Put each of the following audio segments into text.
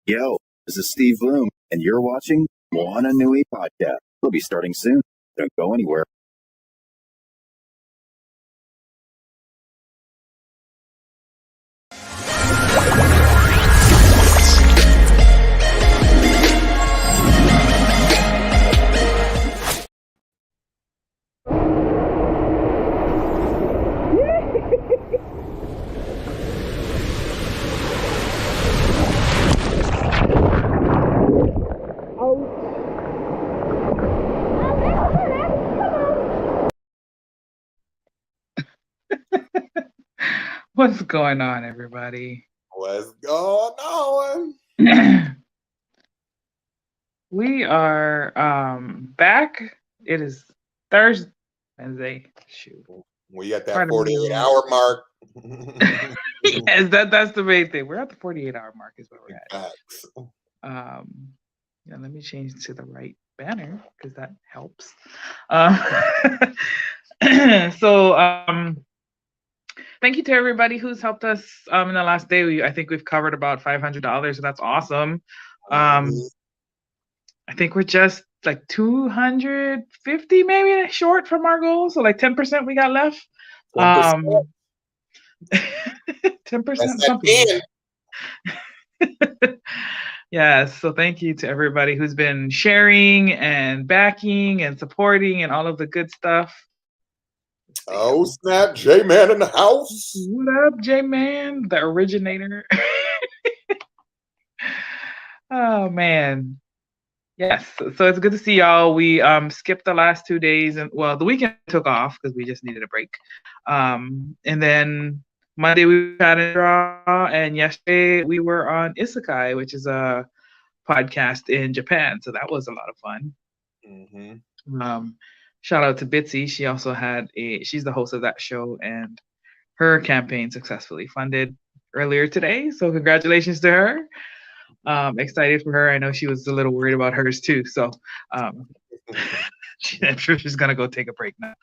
Yo, this is Steve Bloom, and you're watching Nakoa and Nohea podcast. We'll be starting soon. Don't go anywhere. What's going on, everybody? What's going on? We are back. It is Thursday. Wednesday. Shoot. We got that Pardon me. 48-hour mark. Yes, that's the main thing. We're at the 48-hour mark is where we're at. Facts. Yeah, let me change to the right banner because that helps. Thank you to everybody who's helped us in the last day. I think we've covered about $500, so that's awesome. I think we're just like 250 maybe short from our goal, so like 10% we got left. 10% something. Yes, so thank you to everybody who's been sharing and backing and supporting and all of the good stuff. Oh snap, J-Man in the house. What up, J-Man, the originator? Oh man. Yes, so it's good to see y'all. We skipped the last 2 days, and well, the weekend took off because we just needed a break. And then Monday we had a draw, and yesterday we were on Isekai, which is a podcast in Japan. So that was a lot of fun. Shout out to Bitsy. She also she's the host of that show, and her campaign successfully funded earlier today. So congratulations to her. Excited for her. I know she was a little worried about hers too. So I'm sure she's gonna go take a break now.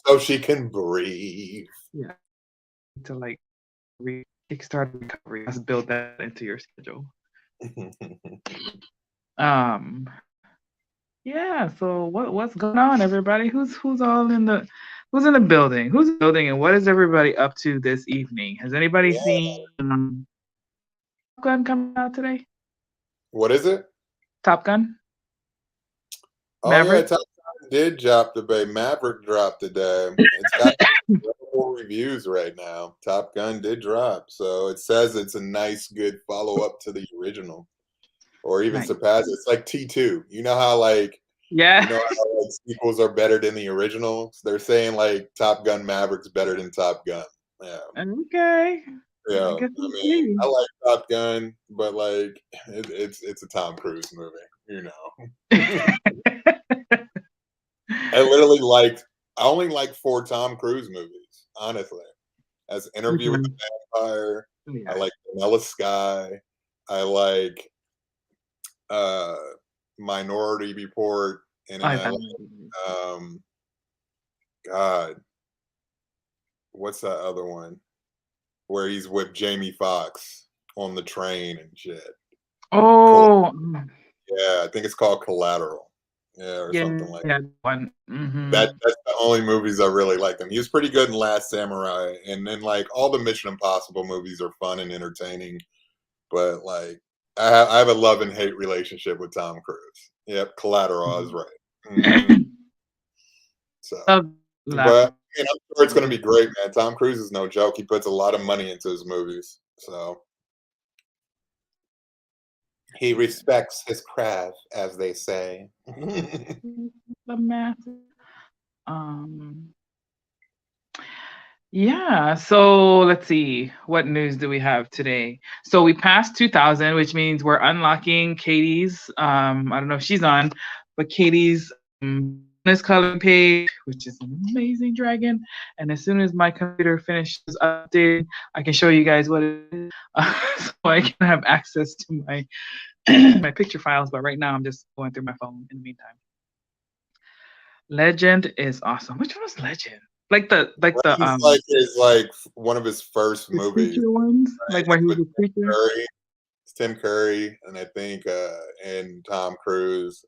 So she can breathe. Yeah. To like kickstart recovery. Let's build that into your schedule. Yeah, so what's going on, everybody? Who's all in the building? Who's in the building, and what is everybody up to this evening? Has anybody seen Top Gun coming out today? What is it? Top Gun? Oh Maverick? Yeah, Top Gun did drop today. Maverick dropped today. It's got incredible reviews right now. Top Gun did drop, so it says it's a nice, good follow-up to the original. Or even surpass it. It's like T2. You know how sequels are better than the originals? They're saying like Top Gun Maverick's better than Top Gun. Yeah. Okay. Yeah. I like Top Gun, but like it's a Tom Cruise movie, you know. I only like 4 Tom Cruise movies, honestly. As Interview with the Vampire, I like Vanilla Sky, I like Minority Report, and God, what's that other one where he's with Jamie Foxx on the train and shit? Oh, yeah, I think it's called Collateral. Yeah, or something like that. One. That's the only movies I really like him. He was pretty good in Last Samurai, and then like all the Mission Impossible movies are fun and entertaining, but like I have a love and hate relationship with Tom Cruise. Yep, Collateral, I was right. So, but I'm sure it's going to be great, man. Tom Cruise is no joke. He puts a lot of money into his movies, so he respects his craft, as they say. The math. Yeah, so let's see. What news do we have today? So we passed 2,000, which means we're unlocking Katie's. I don't know if she's on, but Katie's bonus color page, which is an amazing dragon. And as soon as my computer finishes updating, I can show you guys what it is, so I can have access to my my picture files. But right now, I'm just going through my phone in the meantime. Legend is awesome. Which one was Legend? Like his one of his first movies. Ones, right? Like where he was a creature. Tim Curry, and I think and Tom Cruise.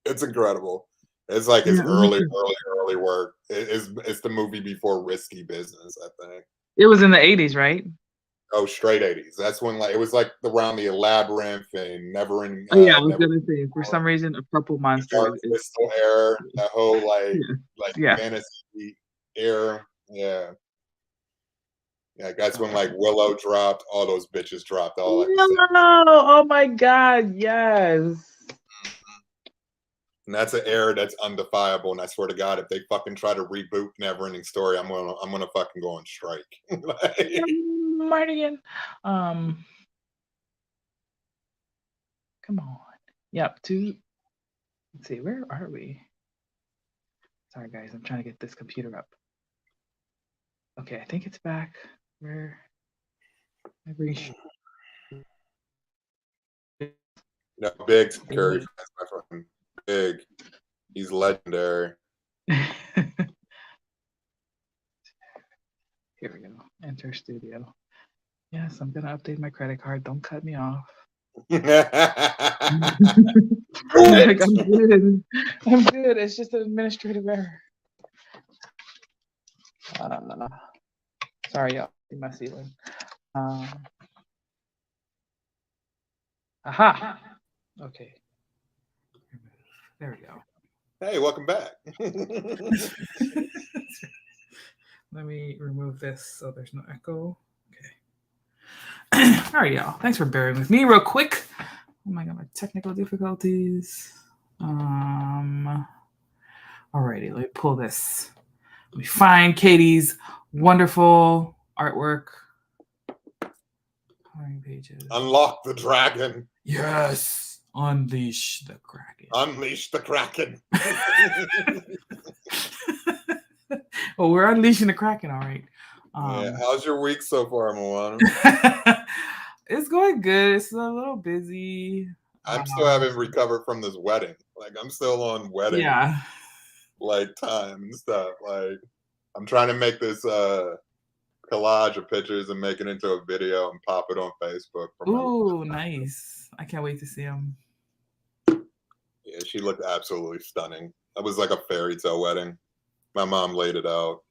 It's incredible. It's like his early work. It's the movie before Risky Business, I think. It was in the 80s, right? Oh, straight 80s. That's when it was like around the Labyrinth and Never Ending. Oh yeah, I was gonna say for some reason a purple monster Dark is Crystal era, that whole yeah. fantasy era. Yeah. Yeah, that's when Willow dropped, all those bitches dropped all at the same time. Oh my god, yes. And that's an era that's undefiable. And I swear to God, if they fucking try to reboot Neverending Story, I'm gonna fucking go on strike. Mardigan. Come on. Yep. Let's see. Where are we? Sorry, guys. I'm trying to get this computer up. Okay, I think it's back. Where? No, big Curry fans, my fucking big. He's legendary. Here we go. Enter studio. Yes, I'm gonna update my credit card. Don't cut me off. I'm good. I'm good. It's just an administrative error. Sorry, y'all. See my ceiling. Aha. Okay. There we go. Hey, welcome back. Let me remove this so there's no echo. Okay. All right, y'all. Thanks for bearing with me real quick. Oh my god, my technical difficulties. Alrighty, let me pull this. Let me find Katie's wonderful artwork. Pages. Unlock the dragon. Yes. Unleash the Kraken. Unleash the Kraken. Well, we're unleashing the Kraken, all right. Yeah. How's your week so far, Moana? It's going good. It's a little busy. I'm still haven't recovered from this wedding. I'm still on wedding. Yeah. Time and stuff. I'm trying to make this collage of pictures and make it into a video and pop it on Facebook. Ooh, nice. I can't wait to see them. Yeah, she looked absolutely stunning. That was like a fairy tale wedding. My mom laid it out.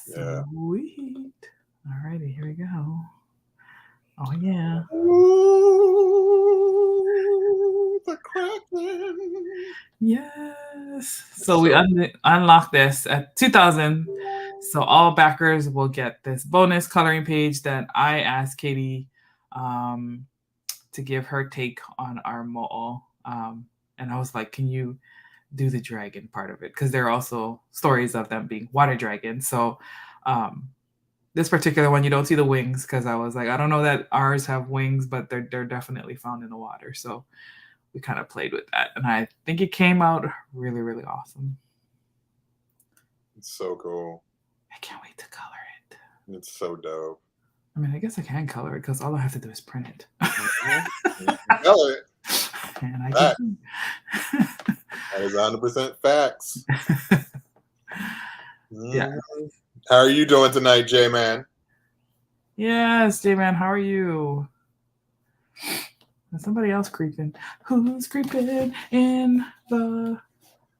Yeah. Sweet. Alrighty, here we go. Oh yeah. Ooh, the Kraken. Yes. So we unlocked this at 2,000. So all backers will get this bonus coloring page that I asked Katie to give her take on our mo'o. And I was like, can you do the dragon part of it? Because there are also stories of them being water dragons. So this particular one, you don't see the wings, because I was like, I don't know that ours have wings, but they're definitely found in the water. So we kind of played with that. And I think it came out really, really awesome. It's so cool. I can't wait to color it. It's so dope. I mean, I guess I can color it because all I have to do is print it. Color it. And I can. That is 100% facts. Yeah. How are you doing tonight, J-Man? Yes, J-Man, how are you? There's somebody else creeping. Who's creeping in the...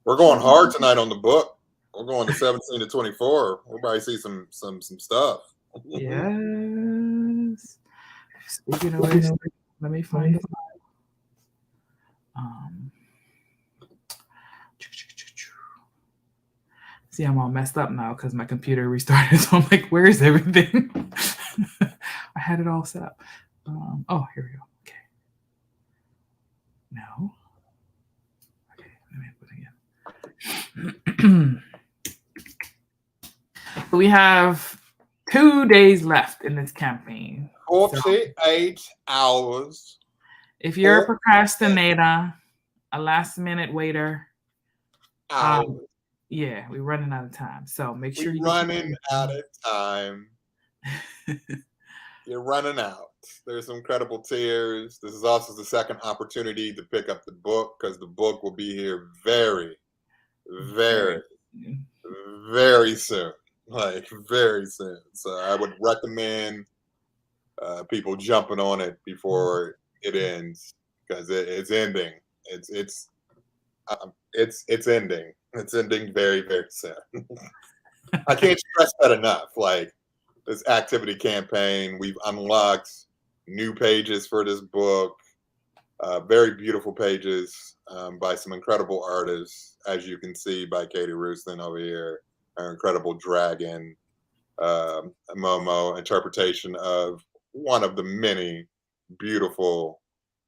We're going hard tonight on the book. We're going to 17 to 24. We'll probably see some stuff. Yes. Speaking of which, let me find it. See, I'm all messed up now because my computer restarted. So I'm like, where is everything? I had it all set up. Oh, here we go. Okay. No. Okay, let me put it again. We have 2 days left in this campaign. 48 hours. If you're a procrastinator, a last-minute waiter, yeah, we're running out of time. So make sure you're running out of time. You're running out. There's some incredible tears. This is also the second opportunity to pick up the book, because the book will be here very, very, very soon. Very soon. So I would recommend people jumping on it before it ends because it's ending. It's ending. It's ending very, very soon. I can't stress that enough. Like this activity campaign, we've unlocked new pages for this book. Very beautiful pages by some incredible artists, as you can see by Katie Rooston over here. Her incredible dragon, Momo interpretation of one of the many beautiful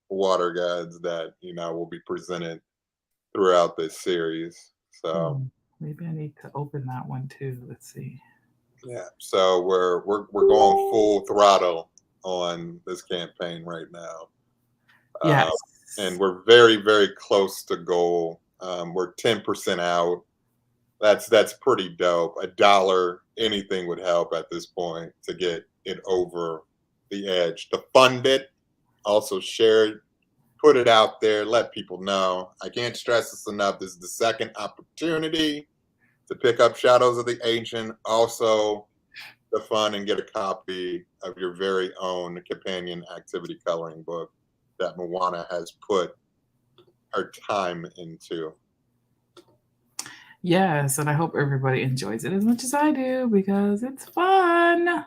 water gods that will be presented throughout this series. So maybe I need to open that one too. Let's see. Yeah, so we're going full throttle on this campaign right now. Yes. And we're very, very close to goal. We're 10% out. That's pretty dope. $1, anything would help at this point to get it over the edge. To fund it, also share it, put it out there, let people know. I can't stress this enough. This is the second opportunity to pick up Shadows of the Ancient. Also, to fund and get a copy of your very own companion activity coloring book that Moana has put her time into. Yes, and I hope everybody enjoys it as much as I do because it's fun.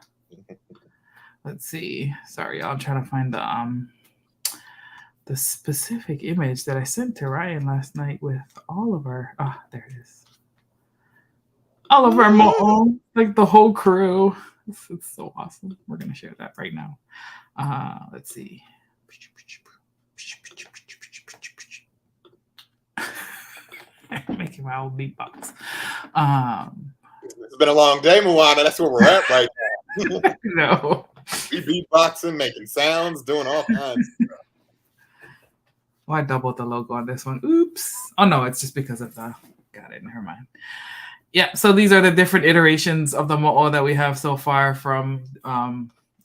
Let's see. Sorry, y'all. I'm trying to find the specific image that I sent to Ryan last night with all of our. There it is. All of our mo'o, like the whole crew. It's so awesome. We're gonna share that right now. Let's see. Making my old beatbox. It's been a long day, Moana. That's where we're at right now. No. We beatboxing, making sounds, doing all kinds of stuff. Well, I doubled the logo on this one. Oops. Oh no, it's just because of the. Got it. Never mind. Yeah. So these are the different iterations of the mo'o that we have so far from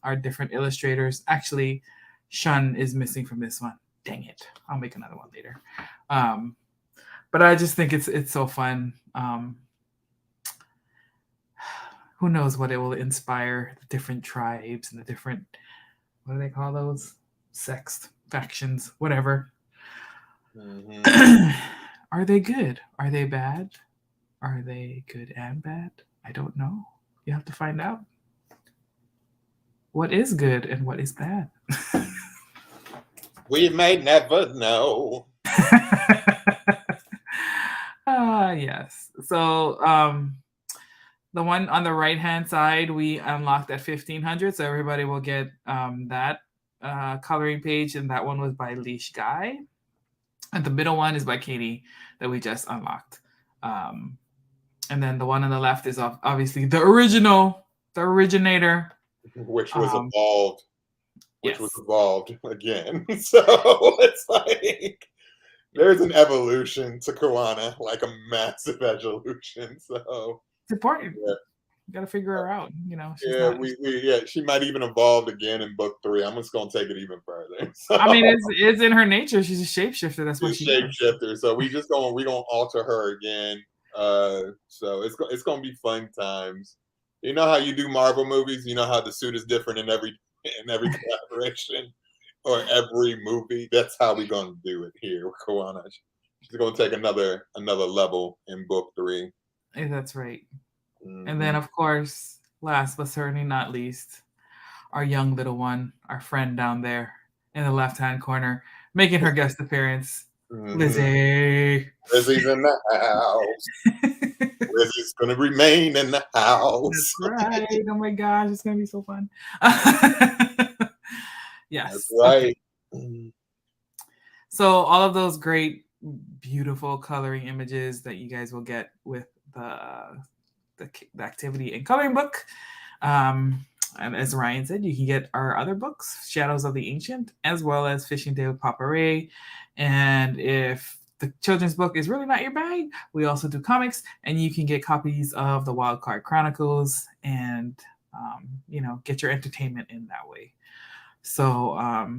our different illustrators. Actually, Shun is missing from this one. Dang it. I'll make another one later. But I just think it's so fun. Who knows what it will inspire the different tribes and the different, what do they call those? Sects, factions, whatever. Mm-hmm. Are they good? Are they bad? Are they good and bad? I don't know. You have to find out. What is good and what is bad? We may never know. Yes. So the one on the right-hand side, we unlocked at 1,500. So everybody will get that coloring page. And that one was by Leash Guy. And the middle one is by Katie that we just unlocked. And then the one on the left is obviously the original, the originator. Which was evolved. Yes. Was evolved again. So it's like there's an evolution to Koana, like a massive evolution. So it's important. Yeah. You got to figure her out. She might even evolve again in book 3. I'm just gonna take it even further. So, I mean, it's in her nature. She's a shapeshifter. That's what she's shapeshifter. So we gonna alter her again. So it's gonna be fun times. You know how you do Marvel movies? You know how the suit is different in every collaboration or every movie? That's how we're gonna do it here with Koana. She's gonna take another level in book 3. Yeah, that's right. And then, of course, last but certainly not least, our young little one, our friend down there in the left-hand corner, making her guest appearance, Lizzie. Lizzie's in the house. Lizzie's going to remain in the house. That's right. Oh, my gosh. It's going to be so fun. Yes. That's right. Okay. So all of those great, beautiful coloring images that you guys will get with the activity and coloring book. And as Ryan said, you can get our other books, Shadows of the Ancient, as well as Fishing Day with Papa Ray. And if the children's book is really not your bag, we also do comics, and you can get copies of the Wildcard Chronicles and, get your entertainment in that way. So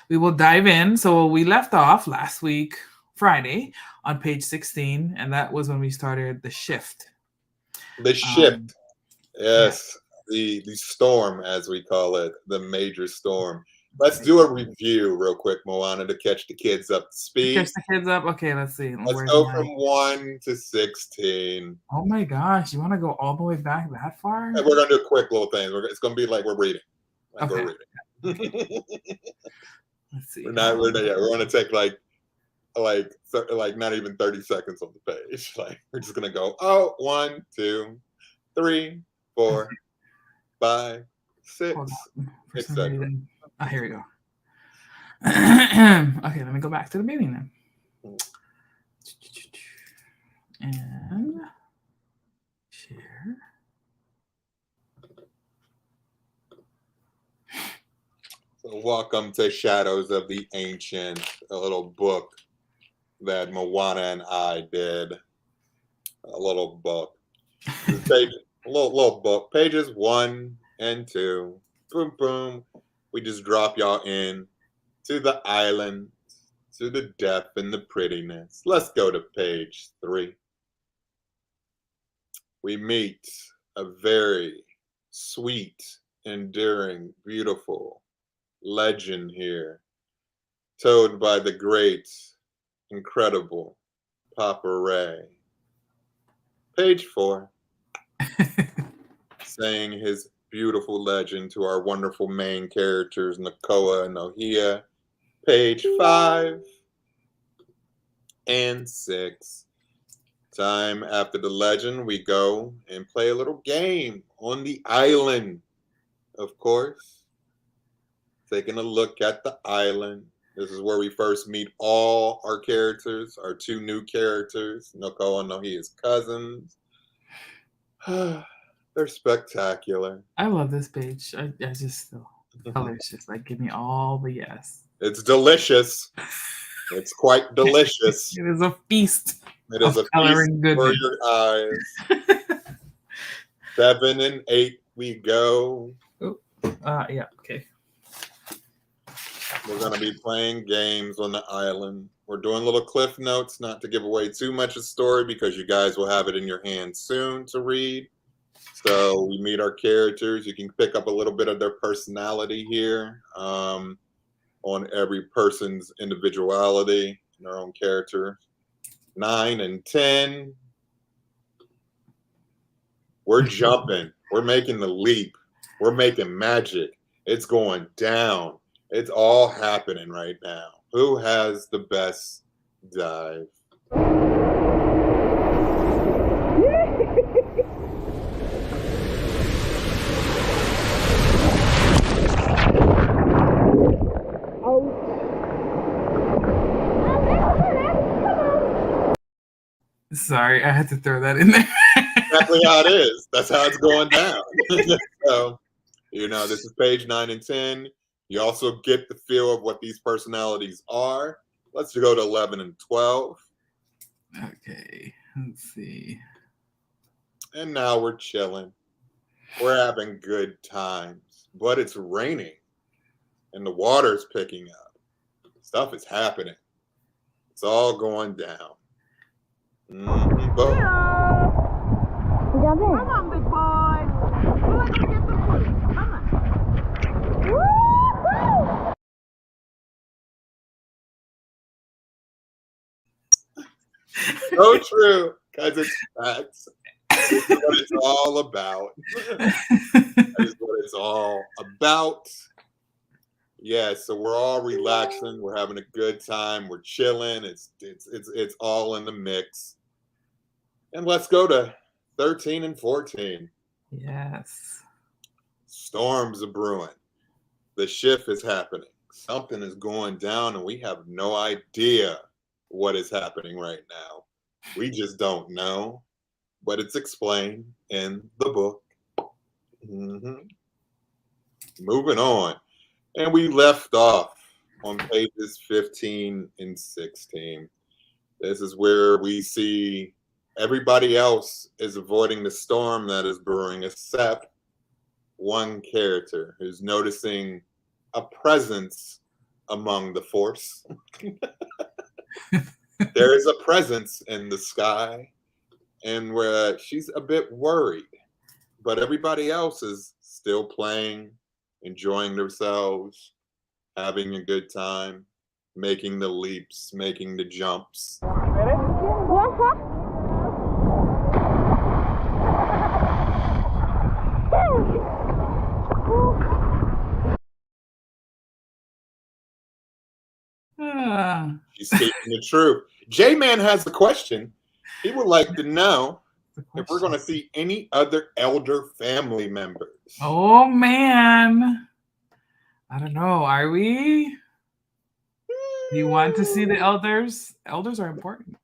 we will dive in. So we left off last week, Friday, on page 16, and that was when we started the shift. The shift. Yes. the storm, as we call it, the major storm. Let's do a review real quick, Moana, to catch the kids up to speed. Catch the kids up. Okay, let's see. Let's go from 1 to 16. Oh my gosh, you want to go all the way back that far? And we're gonna do a quick little thing. It's gonna be like we're reading. Like Okay. we're reading. Let's see. We're gonna take like not even 30 seconds on the page. Like we're just gonna go 1, 2, 3, 4, 5, 6, etc. Oh, here we go. Okay, let me go back to the beginning then. And share. So welcome to Shadows of the Ancient, a little book that Moana and I did. A little book. A little book. Pages 1 and 2. Boom, boom. We just drop y'all in to the island, to the depth and the prettiness. Let's go to page 3. We meet a very sweet, enduring, beautiful legend here, told by the great, incredible Papa Ray. Page 4, saying his beautiful legend to our wonderful main characters, Nakoa and Nohea. Page 5 and 6. Time after the legend, we go and play a little game on the island, of course. Taking a look at the island. This is where we first meet all our characters, our 2 new characters, Nakoa and Nohea's cousins. They're spectacular. I love this page. I just the colors just like give me all the yes. It's delicious. It's quite delicious. It is a feast. It is a feast for your eyes. 7 and 8 we go. Yeah, okay. We're going to be playing games on the island. We're doing little cliff notes, not to give away too much of the story because you guys will have it in your hands soon to read. So we meet our characters. You can pick up a little bit of their personality here on every person's individuality and their own character. 9 and 10. We're jumping. We're making the leap. We're making magic. It's going down. It's all happening right now. Who has the best dive? Sorry, I had to throw that in there. Exactly how it is. That's how it's going down. So, this is page 9 and 10. You also get the feel of what these personalities are. Let's go to 11 and 12. Okay, let's see. And now we're chilling. We're having good times. But it's raining. And the water's picking up. Stuff is happening. It's all going down. Mm-hmm. Jump in. Come on, big boy. Who wants to get the food? Come on. Woo-hoo! So true, because it's facts. This is what it's all about. That is what it's all about. Yeah, so we're all relaxing. We're having a good time. We're chilling. It's all in the mix. And let's go to 13 and 14. Yes. Storms are brewing. The shift is happening. Something is going down, and we have no idea what is happening right now. We just don't know, but it's explained in the book. Mm-hmm. Moving on. And we left off on pages 15 and 16. This is where we see everybody else is avoiding the storm that is brewing except one character who's noticing a presence among the force. There is a presence in the sky, and where she's a bit worried, but everybody else is still playing, enjoying themselves, having a good time, making the leaps, making the jumps. Ready? She's speaking the truth. J-Man has a question. He would like to know if we're going to see any other elder family members. Oh man, I don't know. Are we? Do you want to see the elders? Elders are important.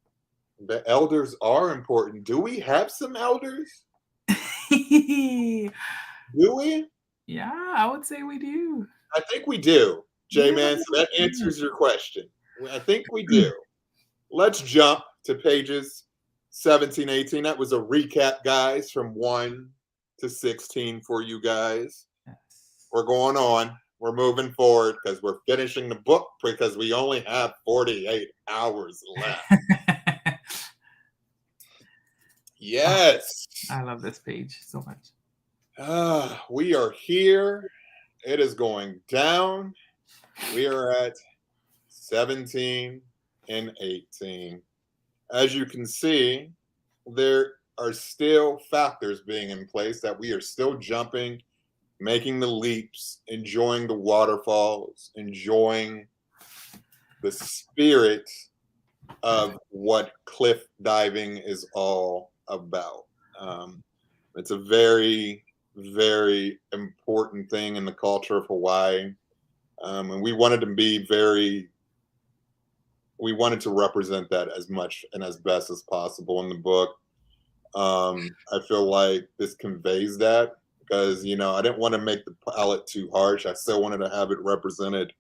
The elders are important. Do we have some elders? Yeah, Do we? I would say we do. I think we do, J-Man. So that answers your question. I think we do. Let's jump to pages 17, 18. That was a recap, guys, from 1 to 16 for you guys. Yes. We're going on. We're moving forward because we're finishing the book because we only have 48 hours left. Yes. I love this page so much. We are here. It is going down. We are at 17 and 18. As you can see, there are still factors being in place that we are still jumping, making the leaps, enjoying the waterfalls, enjoying the spirit of what cliff diving is all about. It's a very, very important thing in the culture of Hawaii. And we wanted to represent that as much and as best as possible in the book. I feel like this conveys that because, I didn't want to make the palette too harsh. I still wanted to have it represented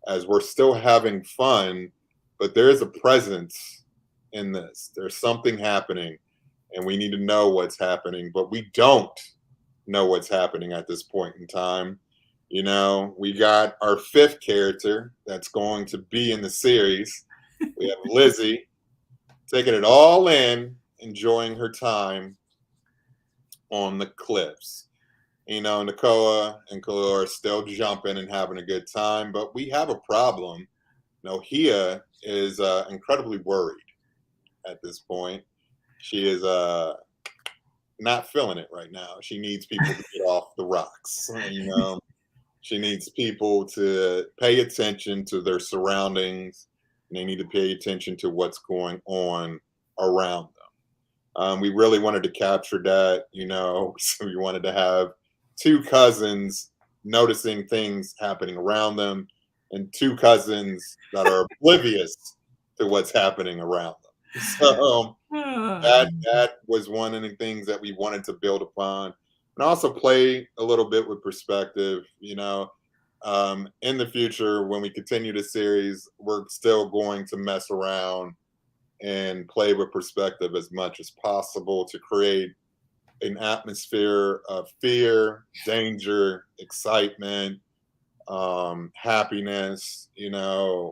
as we're still having fun, but there is a presence in this. There's something happening and we need to know what's happening, but we don't know what's happening at this point in time. We got our 5th character that's going to be in the series. We have Lizzie taking it all in, enjoying her time on the cliffs. Nakoa and Kalua are still jumping and having a good time, but we have a problem. Nohea is incredibly worried at this point. She is not feeling it right now. She needs people to get off the rocks. She needs people to pay attention to their surroundings. And they need to pay attention to what's going on around them. We really wanted to capture that, so we wanted to have 2 cousins noticing things happening around them and 2 cousins that are oblivious to what's happening around them. So that was one of the things that we wanted to build upon and also play a little bit with perspective. In the future, when we continue the series, we're still going to mess around and play with perspective as much as possible to create an atmosphere of fear, danger, excitement, happiness,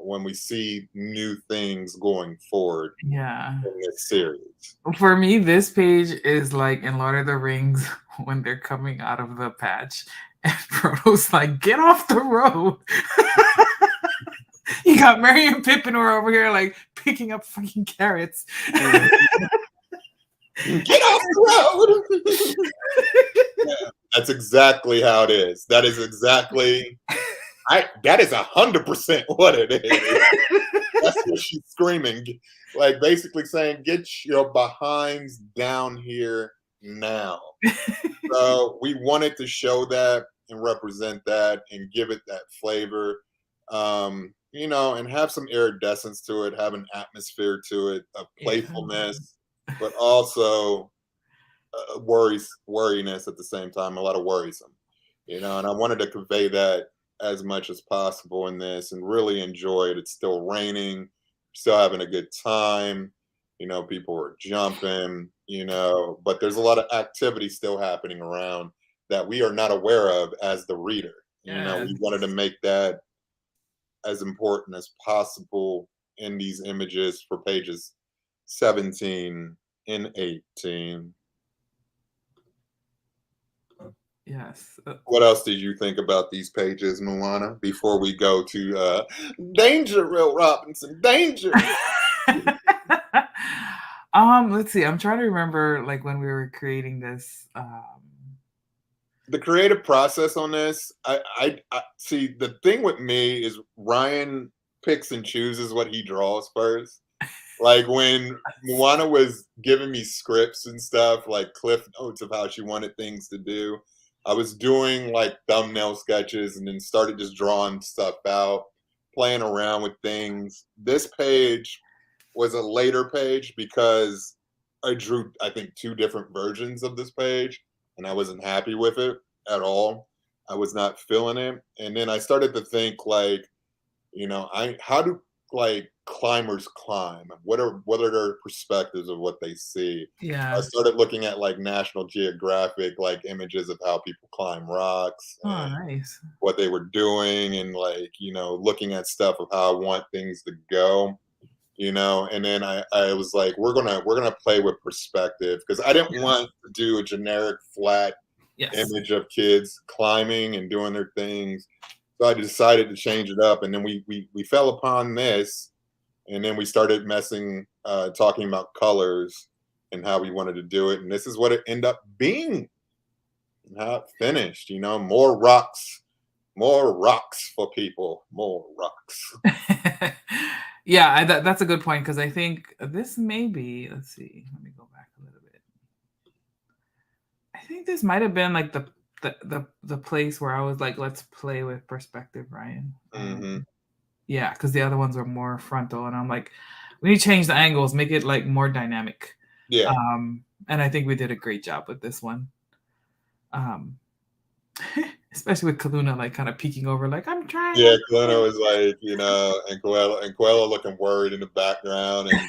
when we see new things going forward in this series. For me, this page is like in Lord of the Rings when they're coming out of the patch and Frodo's like, get off the road. You got Merry and Pippin who are over here like picking up fucking carrots. Get off the road. Yeah, that's exactly how it is. That is exactly that is 100% what it is. That's what she's screaming. Like basically saying, get your behinds down here now. So we wanted to show that and represent that and give it that flavor. And have some iridescence to it, have an atmosphere to it of playfulness, but also worriness at the same time, a lot of worrisome, and I wanted to convey that as much as possible in this and really enjoy it. It's still raining, still having a good time, people are jumping, but there's a lot of activity still happening around that we are not aware of as the reader. We wanted to make that as important as possible in these images for pages 17 and 18. Yes. What else did you think about these pages, Moana? Before we go to danger, Will Robinson, danger. Let's see. I'm trying to remember like when we were creating this. The creative process on this, I see. The thing with me is Ryan picks and chooses what he draws first. Like when Moana was giving me scripts and stuff, like cliff notes of how she wanted things to do, I was doing like thumbnail sketches and then started just drawing stuff out, playing around with things. This page was a later page because I drew, I think, two different versions of this page and I wasn't happy with it at all. I was not feeling it. And then I started to think like, how do like climbers climb? What are their perspectives of what they see? I Yeah. started looking at like National Geographic like images of how people climb rocks Oh, and nice. what they were doing and like, looking at stuff of how I want things to go. And then I was like, we're gonna play with perspective because I didn't want to do a generic flat Yes. image of kids climbing and doing their things. So I decided to change it up, and then we fell upon this, and then we started talking about colors and how we wanted to do it, and this is what it ended up being, and how it finished. More rocks for people, more rocks. Yeah, that's a good point because I think this may be. Let's see. Let me go back a little bit. I think this might have been like the place where I was like, let's play with perspective, Ryan. Mm-hmm. Yeah, because the other ones are more frontal, and I'm like, we need to change the angles, make it like more dynamic. Yeah. And I think we did a great job with this one. Especially with Kaluna like kind of peeking over, like I'm trying. Yeah, Kaluna was like, and Coelho looking worried in the background, and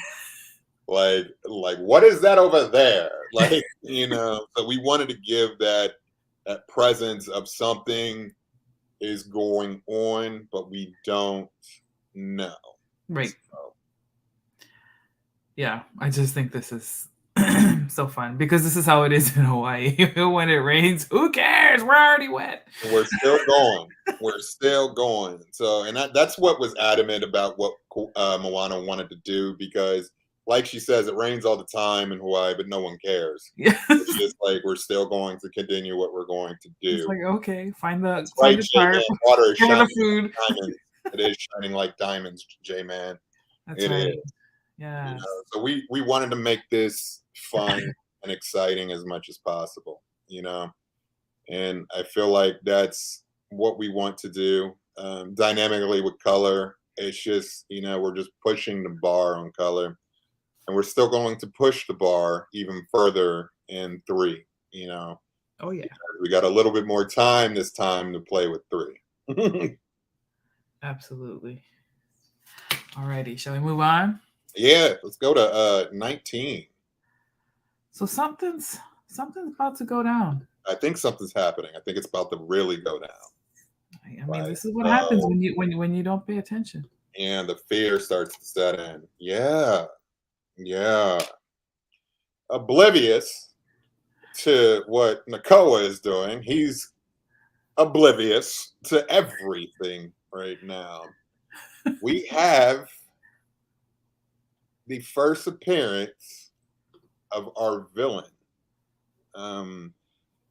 like what is that over there? Like, so we wanted to give that presence of something is going on, but we don't know. Right. So. Yeah, I just think this is so fun because this is how it is in Hawaii. When it rains, who cares? We're already wet. We're still going. We're still going. So, and that's what was adamant about what Moana wanted to do because, like she says, it rains all the time in Hawaii, but no one cares. Yes. It's just like we're still going to continue what we're going to do. It's like, okay, find the right, tarp, water is shining the food. like diamonds. It is shining like diamonds, J-Man. That's It right. is. Yeah. So we wanted to make this fun and exciting as much as possible, and I feel like that's what we want to do dynamically with color. It's just, we're just pushing the bar on color, and we're still going to push the bar even further in 3. Oh yeah. We got a little bit more time this time to play with 3. Absolutely. Alrighty, shall we move on? Yeah, let's go to 19. So something's about to go down. I think something's happening. I think it's about to really go down. I mean, this is what happens when you don't pay attention. And the fear starts to set in. Yeah. Oblivious to what Nakoa is doing. He's oblivious to everything right now. We have the first appearance of our villain. The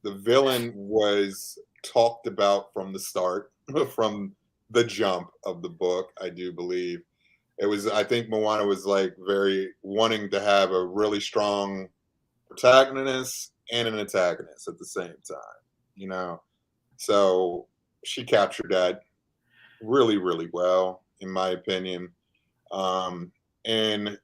villain was talked about from the start, from the jump of the book, I do believe. I think Moana was like very wanting to have a really strong protagonist and an antagonist at the same time, So she captured that really, really well, in my opinion. And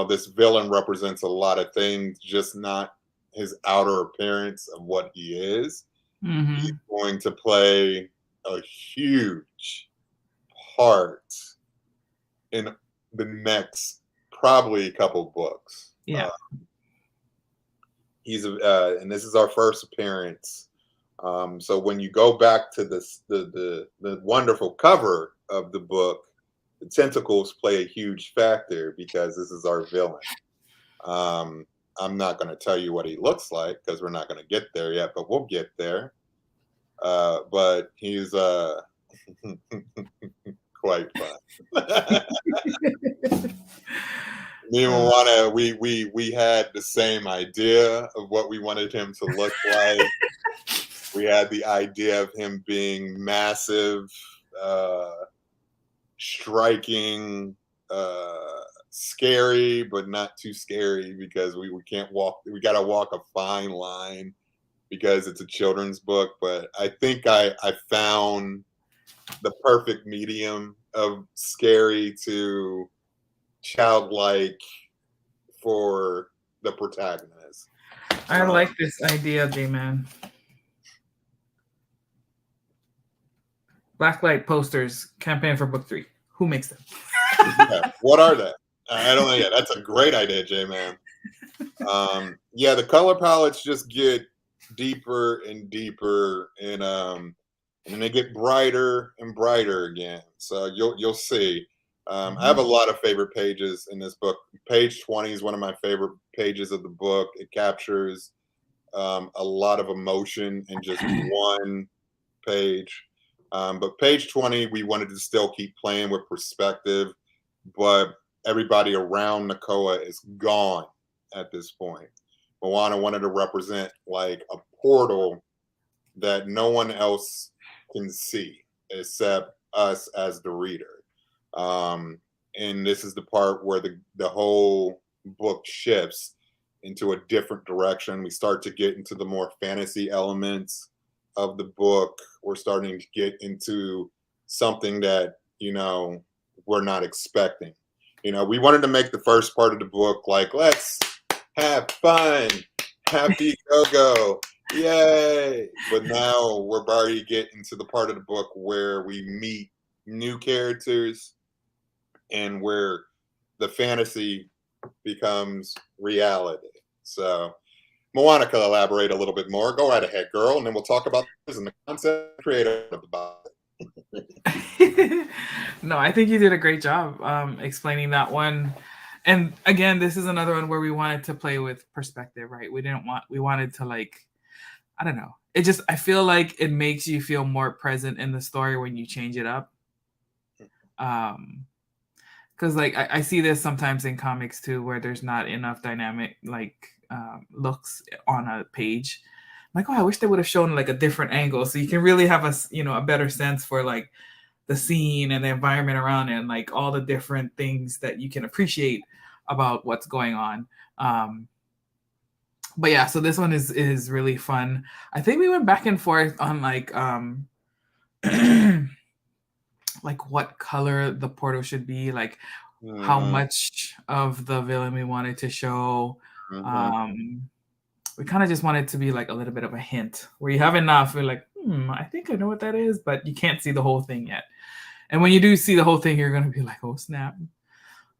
this villain represents a lot of things, just not his outer appearance of what he is. Mm-hmm. He's going to play a huge part in the next probably couple books. Yeah. And this is our first appearance. So when you go back to the wonderful cover of the book, the tentacles play a huge factor because this is our villain. I'm not going to tell you what he looks like because we're not going to get there yet, but we'll get there. But he's quite fun. Me and Moana, we had the same idea of what we wanted him to look like. We had the idea of him being massive, striking, scary, but not too scary because we can't walk. We got to walk a fine line because it's a children's book. But I think I found the perfect medium of scary to childlike for the protagonist. I like this idea, J-Man. Blacklight posters, campaign for book 3. Who makes them? Yeah. What are they? I don't know yet. That's a great idea, J-Man. Yeah, the color palettes just get deeper and deeper, and then they get brighter and brighter again. So you'll see. I have a lot of favorite pages in this book. Page 20 is one of my favorite pages of the book. It captures a lot of emotion in just one page. But page 20, we wanted to still keep playing with perspective, but everybody around Nakoa is gone at this point. Moana wanted to represent like a portal that no one else can see except us as the reader. And this is the part where the whole book shifts into a different direction. We start to get into the more fantasy elements of the book. We're starting to get into something that, we're not expecting. We wanted to make the first part of the book like, let's have fun, happy go-go, yay. But now we're already getting to the part of the book where we meet new characters and where the fantasy becomes reality. So Moana could elaborate a little bit more. Go right ahead, girl, and then we'll talk about this and the concept creative about it. No, I think you did a great job explaining that one. And again, this is another one where we wanted to play with perspective, right? We wanted to I don't know. I feel like it makes you feel more present in the story when you change it up. Because I see this sometimes in comics too, where there's not enough dynamic looks on a page. I'm like, oh, I wish they would have shown like a different angle, so you can really have a better sense for like the scene and the environment around it, and like all the different things that you can appreciate about what's going on. But yeah, so this one is really fun. I think we went back and forth on like like what color the portal should be, like how much of the villain we wanted to show. We kind of just want it to be like a little bit of a hint where you have enough. We're like, I think I know what that is, but you can't see the whole thing yet. And when you do see the whole thing, you're going to be like, oh, snap.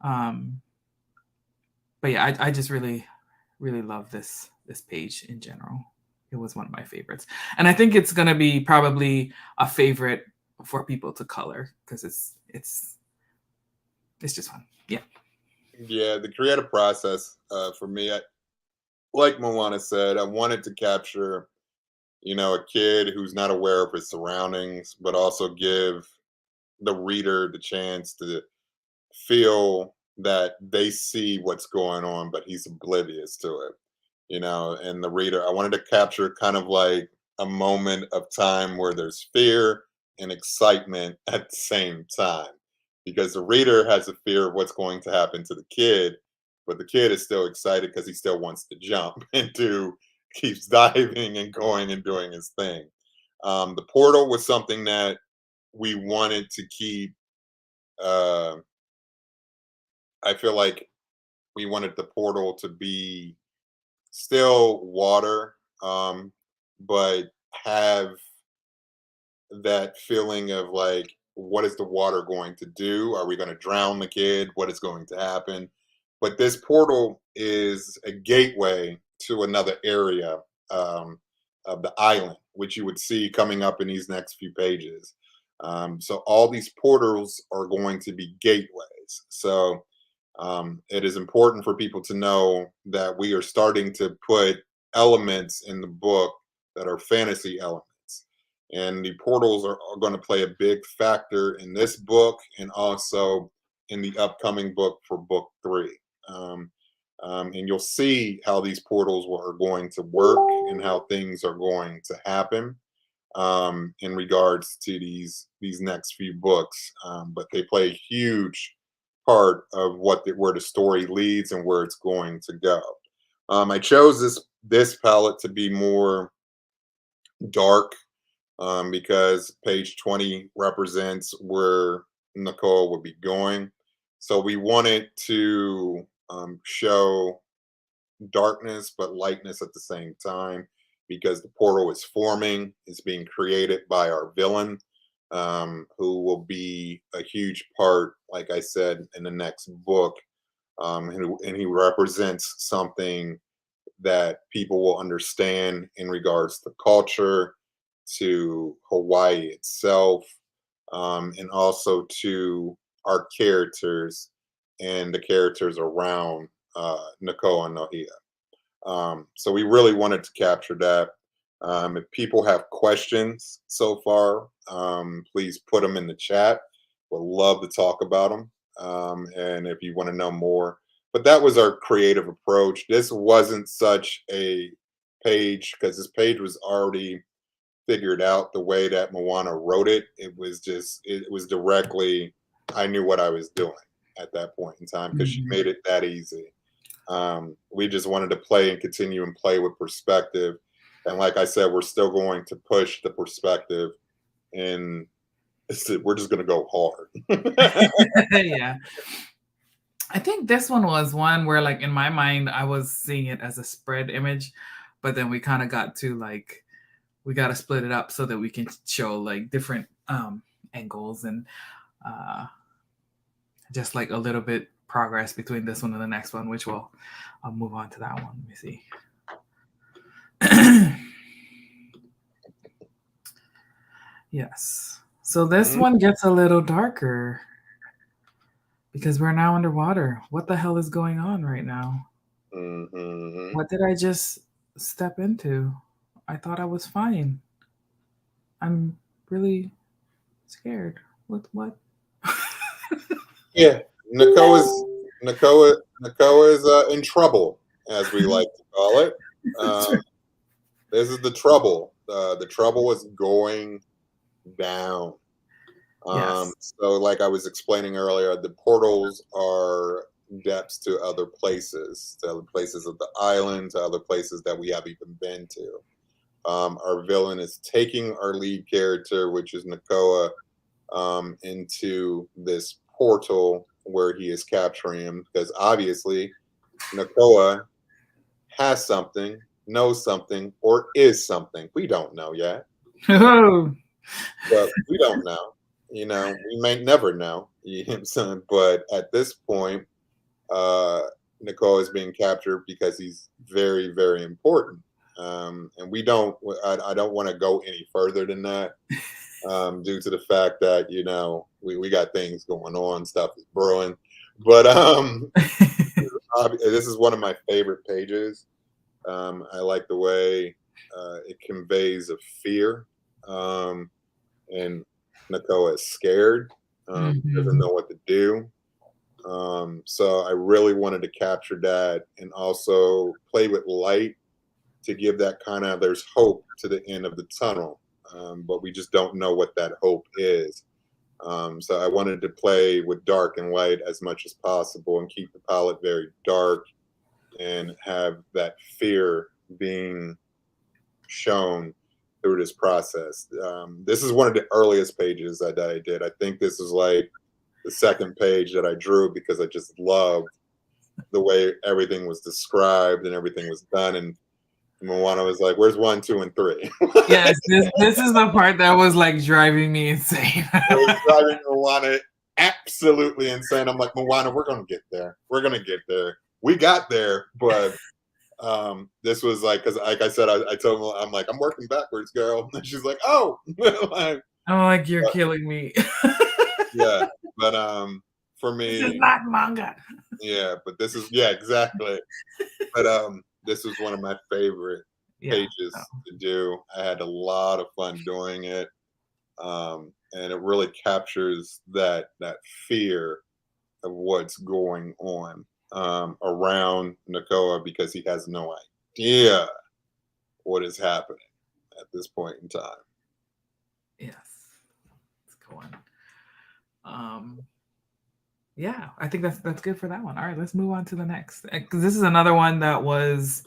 But yeah, I just really, really love this page in general. It was one of my favorites. And I think it's going to be probably a favorite for people to color because it's just fun. Yeah. Yeah, the creative process for me, like Moana said, I wanted to capture, a kid who's not aware of his surroundings, but also give the reader the chance to feel that they see what's going on, but he's oblivious to it. And the reader, I wanted to capture kind of like a moment of time where there's fear and excitement at the same time, because the reader has a fear of what's going to happen to the kid, but the kid is still excited because he still wants to jump and keeps diving and going and doing his thing. The portal was something that we wanted to keep. I feel like we wanted the portal to be still water, but have that feeling of like, what is the water going to do? Are we going to drown the kid? What is going to happen? But this portal is a gateway to another area of the island, which you would see coming up in these next few pages. So all these portals are going to be gateways. So it is important for people to know that we are starting to put elements in the book that are fantasy elements. And the portals are going to play a big factor in this book and also in the upcoming book for book 3. And you'll see how these portals are going to work and how things are going to happen in regards to these next few books. But they play a huge part of where the story leads and where it's going to go. I chose this palette to be more dark because page 20 represents where Nakoa would be going. So we wanted to show darkness but lightness at the same time, because the portal is forming, is being created by our villain, who will be a huge part, like I said, in the next book. And he represents something that people will understand in regards to culture, to Hawaii itself, and also to our characters and the characters around Nakoa and Nohea. So we really wanted to capture that. If people have questions so far, please put them in the chat. We'd love to talk about them. And if you want to know more, but that was our creative approach. This wasn't such a page because this page was already figured out the way that Moana wrote it. It was directly, I knew what I was doing at that point in time because she made it that easy. We just wanted to play and continue and play with perspective. And like I said, we're still going to push the perspective, and we're just going to go hard. Yeah. I think this one was one where, like, in my mind, I was seeing it as a spread image, but then we kind of got to, like, we got to split it up so that we can show, like, different angles and just, like, a little bit progress between this one and the next one, which I'll move on to that one. Let me see. Yes. So this one gets a little darker because we're now underwater. What the hell is going on right now? What did I just step into? I thought I was fine. I'm really scared. What? Yeah, Nakoa is in trouble, as we like to call it. This is the trouble. The trouble is going down. Yes. So, like I was explaining earlier, the portals are depths to other places of the island, to other places that we haven't even been to. Our villain is taking our lead character, which is Nakoa, into this portal where he is capturing him, because obviously Nakoa has something, knows something, or is something. We don't know yet. But we don't know. We may never know. But at this point, Nakoa is being captured because he's very, very important. And I don't want to go any further than that, due to the fact that, we got things going on, stuff is brewing. But this is one of my favorite pages. I like the way it conveys a fear. And Nakoa is scared, doesn't know what to do. So I really wanted to capture that and also play with light to give that kind of, there's hope to the end of the tunnel, but we just don't know what that hope is. So I wanted to play with dark and light as much as possible and keep the palette very dark and have that fear being shown through this process. This is one of the earliest pages that I did. I think this is like the second page that I drew because I just loved the way everything was described and everything was done. And Moana was like, "Where's 1, 2, and 3?" Yes, this is the part that was like driving me insane. It was driving Moana absolutely insane. I'm like, Moana, we're gonna get there. We're gonna get there. We got there, but this was like, because like I said, I told him, I'm like, I'm working backwards, girl. And she's like, oh. I'm like, you're killing me. Yeah, but for me, this is not manga. Yeah, but this is exactly. But this was one of my favorite pages to do. I had a lot of fun doing it. And it really captures that fear of what's going on around Nakoa, because he has no idea what is happening at this point in time. Yes. Let's go on. Yeah, I think that's good for that one. All right, let's move on to the next, because this is another one that was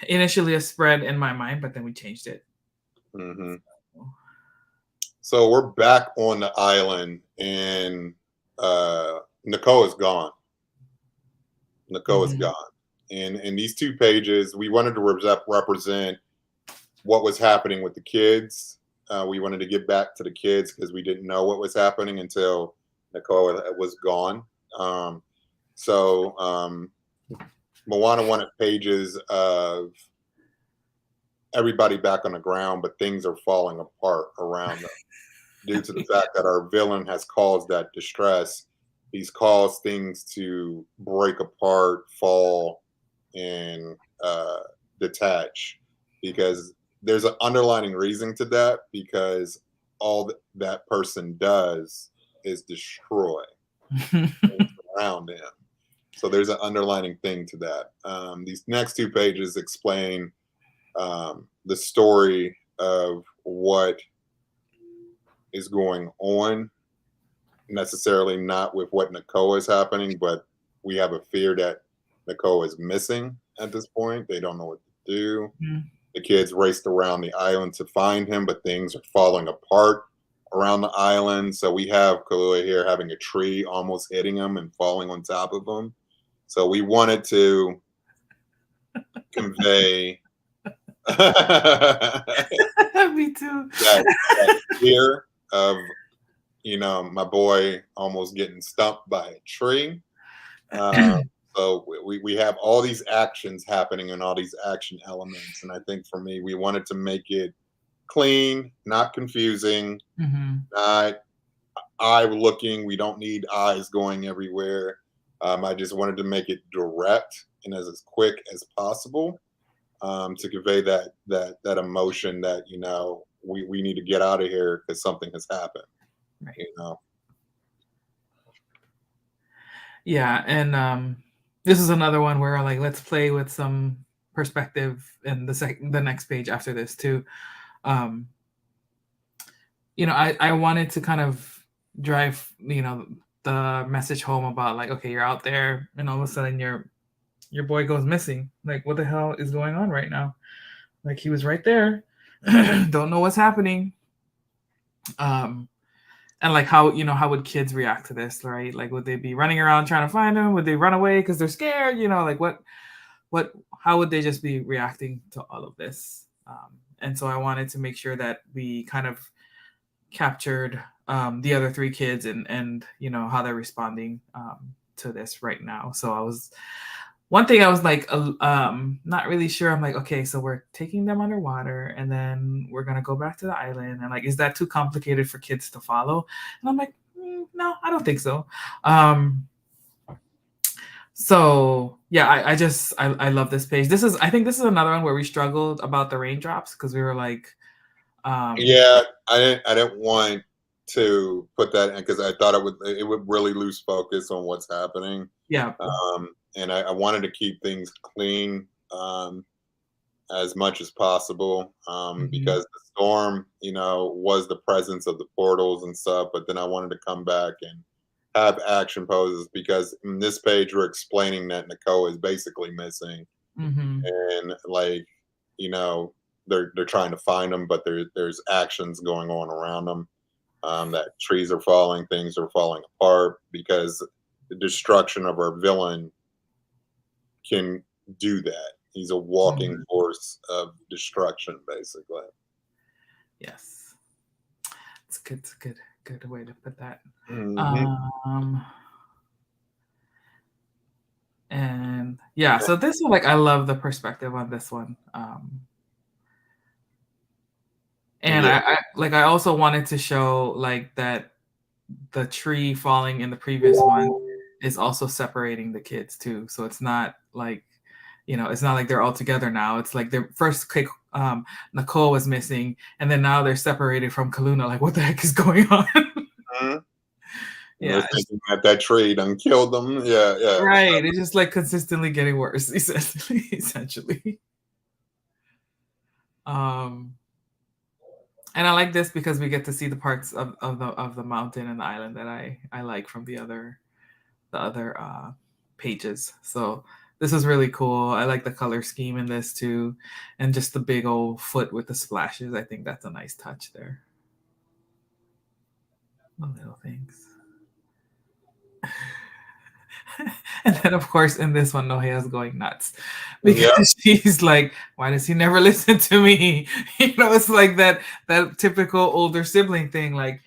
initially a spread in my mind, but then we changed it. Mm-hmm. So we're back on the island, and Nakoa's gone. Nakoa's gone. And in these 2 pages, we wanted to represent what was happening with the kids. We wanted to get back to the kids because we didn't know what was happening until Nakoa was gone. So Moana wanted pages of everybody back on the ground, but things are falling apart around them due to the fact that our villain has caused that distress. He's caused things to break apart, fall, and detach, because there's an underlying reason to that, because all that person does is destroy around him. So there's an underlining thing to that. These next 2 pages explain the story of what is going on, necessarily not with what Nakoa is happening, but we have a fear that Nakoa is missing at this point. They don't know what to do. The kids raced around the island to find him, but things are falling apart around the island. So we have Kailua here having a tree almost hitting him and falling on top of him. So we wanted to convey Me too. that fear of, my boy almost getting stumped by a tree. So we have all these actions happening and all these action elements. And I think for me, we wanted to make it clean, not confusing, not eye looking. We don't need eyes going everywhere. I just wanted to make it direct and as quick as possible, to convey that emotion that, we need to get out of here because something has happened. Right. Yeah, and this is another one where let's play with some perspective in the next page after this too. I wanted to kind of drive the message home about okay, you're out there and all of a sudden your boy goes missing. What the hell is going on right now? He was right there. Don't know what's happening. And how would kids react to this, right? Would they be running around trying to find him? Would they run away because they're scared? How would they just be reacting to all of this? And so I wanted to make sure that we kind of captured the other 3 kids and how they're responding to this right now. So one thing I was not really sure. I'm okay, so we're taking them underwater and then we're going to go back to the island. And is that too complicated for kids to follow? And I'm no, I don't think so. So yeah, I love this page. I think this is another one where we struggled about the raindrops because we were yeah, I didn't want to put that in because I thought it would really lose focus on what's happening. Yeah. And I wanted to keep things clean as much as possible because the storm, was the presence of the portals and stuff. But then I wanted to come back and have action poses because in this page we're explaining that Nakoa is basically missing, and they're trying to find him, but there's actions going on around them. That trees are falling, things are falling apart because the destruction of our villain can do that. He's a walking force of destruction, basically. Yes, it's good way to put that. And yeah, so this one, I love the perspective on this one. And I also wanted to show that the tree falling in the previous one is also separating the kids too. So it's not it's not like they're all together now. It's like their first Nakoa was missing, and then now they're separated from Kaluna. Like, what the heck is going on? Mhm. Yeah, They're thinking that tree done killed them. Yeah, yeah. right. It's just like consistently getting worse, essentially. Um, and I like this because we get to see the parts of the mountain and the island that I like from the other pages. So this is really cool. I like the color scheme in this too, and just the big old foot with the splashes. I think that's a nice touch there. The little things. And then, of course, in this one, Nohea's going nuts because she's like, "Why does he never listen to me?" It's like that typical older sibling thing. Like,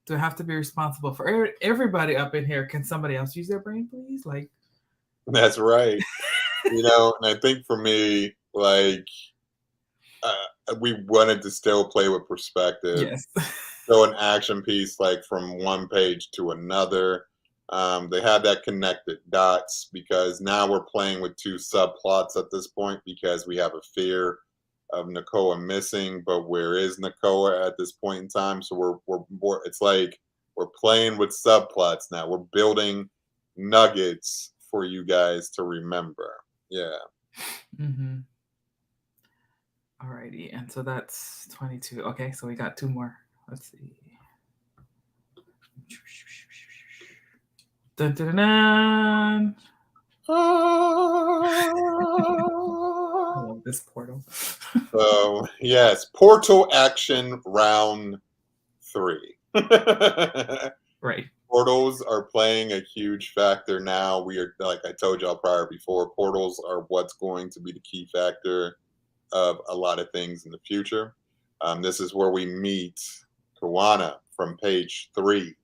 do I have to be responsible for everybody up in here? Can somebody else use their brain, please? Like, That's right. And I think for me, like, we wanted to still play with perspective. yes. So an action piece, like from one page to another. They had that connected dots because now we're playing with two subplots at this point because we have a fear of Nakoa missing, but where is Nakoa at this point in time? So it's like we're playing with subplots now. We're building nuggets for you guys to remember. Yeah. Mm-hmm. Alrighty, and so that's 22. Okay, so we got two more. Let's see. Dun, dun, dun, dun. I love this portal. So yes, Portal action round 3. Right. Portals are playing a huge factor now. We are, like I told y'all prior before, portals are what's going to be the key factor of a lot of things in the future. This is where we meet Kawana from page 3,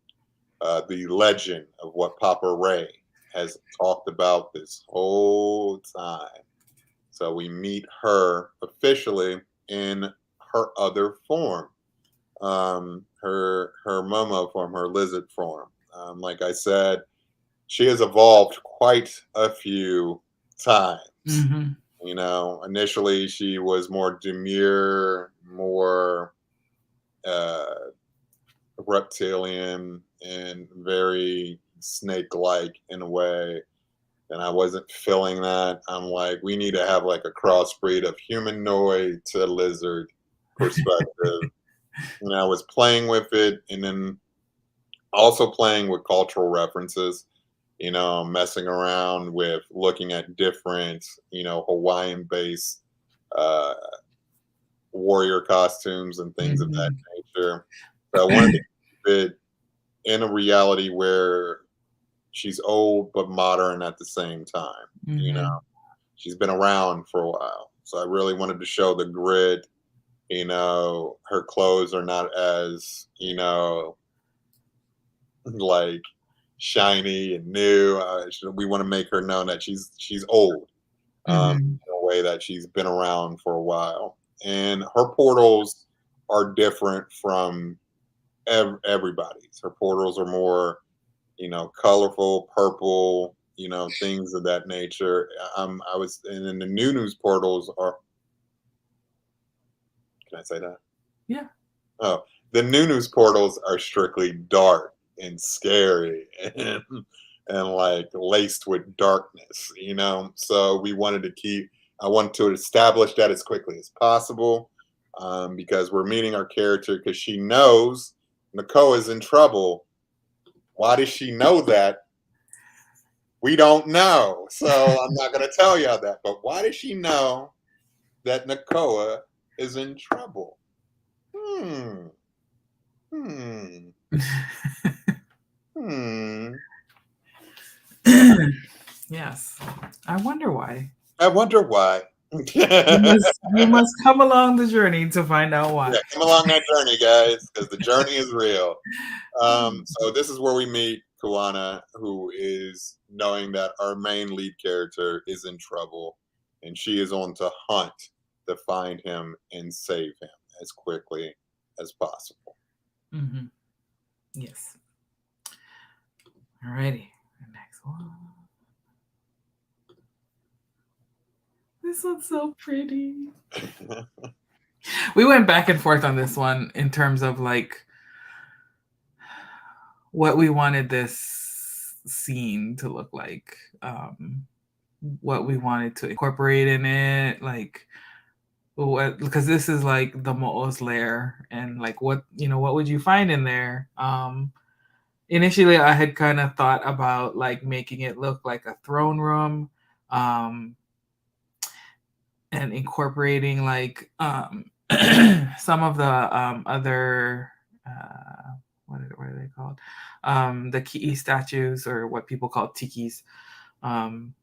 the legend of what Papa Ray has talked about this whole time. So we meet her officially in her other form, her Momo form, her lizard form. Like I said, she has evolved quite a few times. Mm-hmm. Initially she was more demure, more reptilian, and very snake-like in a way. And I wasn't feeling that. I'm like, we need to have like a crossbreed of humanoid to lizard perspective. And I was playing with it, and then also playing with cultural references, messing around with looking at different, Hawaiian based uh, warrior costumes and things of that nature. So I wanted to keep it in a reality where she's old but modern at the same time. She's been around for a while. So I really wanted to show the grit. Her clothes are not as, like shiny and new. We want to make her know that she's old, in a way that she's been around for a while. And her portals are different from everybody's. Her portals are more, colorful, purple, things of that nature. I was, and then the new news portals are. Can I say that? Yeah. Oh, the new news portals are strictly dark and scary and like laced with darkness, So we wanted to I wanted to establish that as quickly as possible, because we're meeting our character because she knows Nakoa is in trouble. Why does she know that? We don't know. So I'm not going to tell y'all that. But why does she know that Nakoa is in trouble? Hmm. Yes. I wonder why. I wonder why. You must come along the journey to find out why. Yeah, come along that journey, guys, because the journey is real. So this is where we meet Kawana, who is knowing that our main lead character is in trouble, and she is on to hunt to find him and save him as quickly as possible. Mm-hmm. Yes. Alrighty. The next one. This one's so pretty. We went back and forth on this one in terms of like what we wanted this scene to look like, what we wanted to incorporate in it, like what, because this is like the Mo'o's lair, and like what what would you find in there? Initially, I had kind of thought about like making it look like a throne room, and incorporating like some of the other what are they called? The ki'i statues, or what people call tikis, um,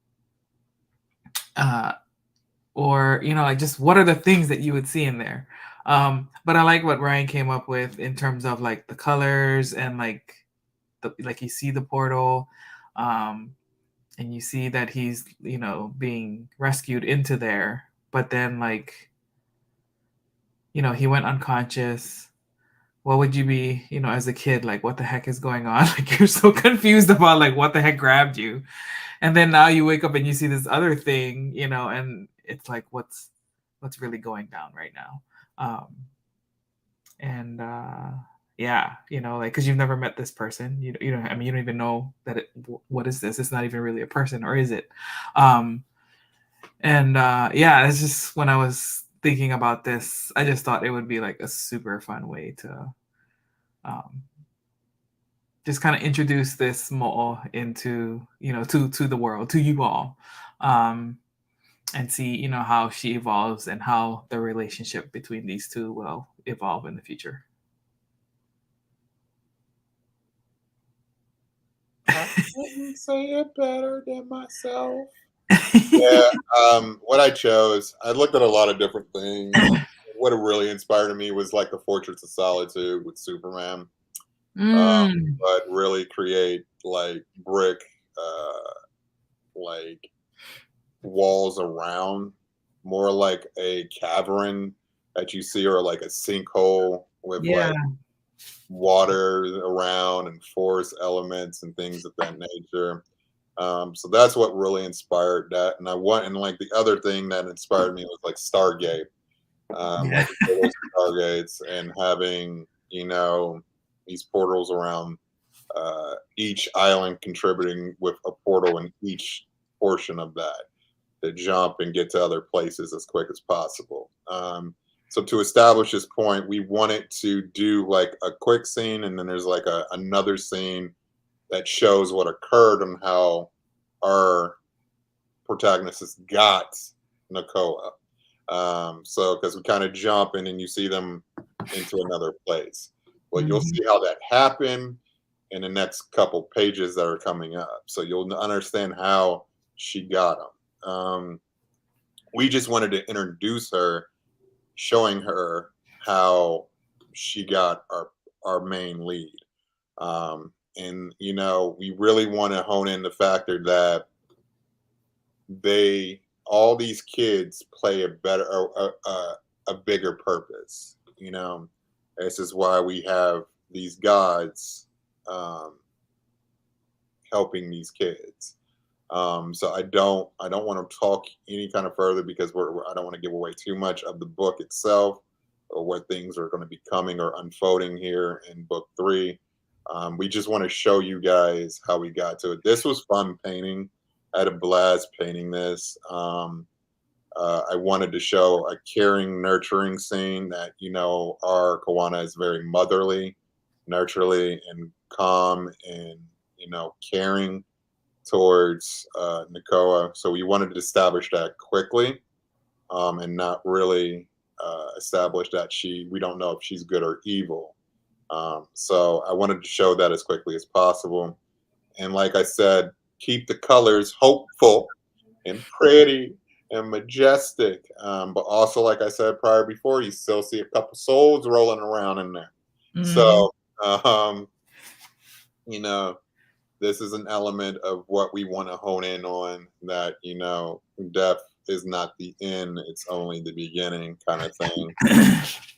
uh, or like just what are the things that you would see in there. But I like what Ryan came up with in terms of like the colors, and like like you see the portal, and you see that he's being rescued into there, but then like he went unconscious. What would you be, as a kid, like what the heck is going on? Like you're so confused about like what the heck grabbed you, and then now you wake up and you see this other thing, and it's like what's really going down right now. And yeah, like because you've never met this person, you don't, I mean, you don't even know that what is this? It's not even really a person, or is it? And yeah, it's just when I was thinking about this, I just thought it would be like a super fun way to just kind of introduce this Mo'o into to the world, to you all, and see how she evolves, and how the relationship between these two will evolve in the future. I couldn't say it better than myself. Yeah, what I chose, I looked at a lot of different things. What really inspired me was like the Fortress of Solitude with Superman, but really create like brick, like walls around, more like a cavern that you see, or like a sinkhole with Yeah. like water around and forest elements and things of that nature. So that's what really inspired that. And like the other thing that inspired me was like Stargate, Yeah. like the Stargates, and having these portals around each island, contributing with a portal in each portion of that to jump and get to other places as quick as possible. So to establish this point, we wanted to do like a quick scene, and then there's like another scene that shows what occurred and how our protagonists got Nakoa. So because we kind of jump in and you see them into another place. Well, you'll see how that happened in the next couple pages that are coming up. So you'll understand how she got them. We just wanted to introduce her, showing her how she got our main lead. And we really want to hone in the factor that all these kids play a bigger purpose. This is why we have these gods helping these kids. So I don't want to talk any kind of further, because I don't want to give away too much of the book itself, or what things are going to be coming or unfolding here in book 3. We just want to show you guys how we got to it. This was fun painting. I had a blast painting this. I wanted to show a caring, nurturing scene that, our Kawana is very motherly, nurturely, and calm, and, caring towards Nakoa. So we wanted to establish that quickly, and not really establish that we don't know if she's good or evil. So I wanted to show that as quickly as possible. And like I said, keep the colors hopeful and pretty and majestic. But also, like I said before, you still see a couple souls rolling around in there. So, this is an element of what we want to hone in on, that, death is not the end, it's only the beginning, kind of thing.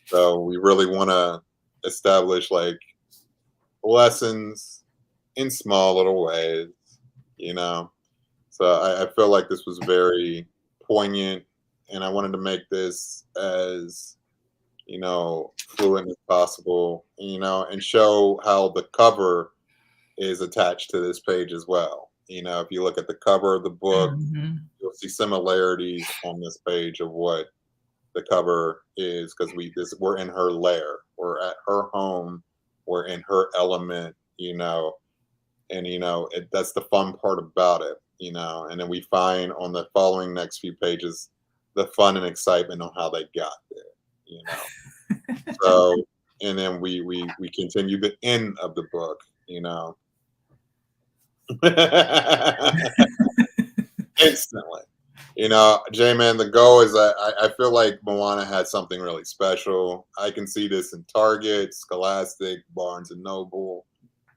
So we really want to establish like lessons in small little ways, So I feel like this was very poignant and I wanted to make this as, fluent as possible, and show how the cover is attached to this page as well. If you look at the cover of the book, you'll see similarities on this page of what the cover is, because we're in her lair, we're at her home, we're in her element, and that's the fun part about it, and then we find on the following next few pages the fun and excitement on how they got there, so, and then we continue the end of the book, instantly. J-Man, the goal is that I feel like Moana had something really special. I can see this in Target, Scholastic, Barnes and Noble.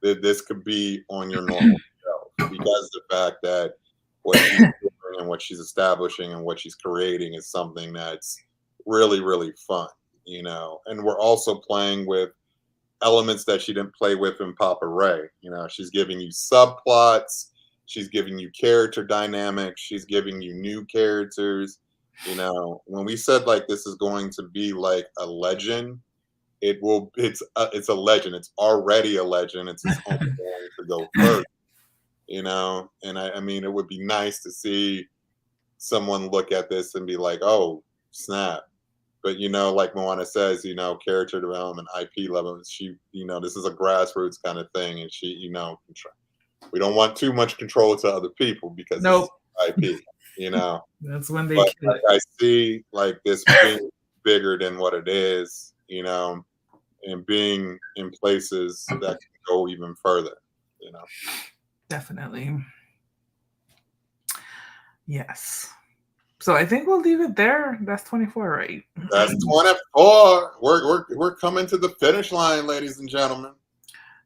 This could be on your normal shelf, because the fact that what she's doing and what she's establishing and what she's creating is something that's really, really fun, and we're also playing with elements that she didn't play with in Papa Ray. She's giving you subplots, she's giving you character dynamics, she's giving you new characters. When we said like this is going to be like a legend, it's a legend. It's already a legend. It's only going to go further. And I mean, it would be nice to see someone look at this and be like, oh, snap. But like Moana says, character development, IP level. She, this is a grassroots kind of thing, and she, we don't want too much control to other people, because nope. It's IP. That's when they. But like, I see like this being bigger than what it is, and being in places that can go even further. Definitely. Yes. So I think we'll leave it there. That's 24, right? That's 24. We're coming to the finish line, ladies and gentlemen.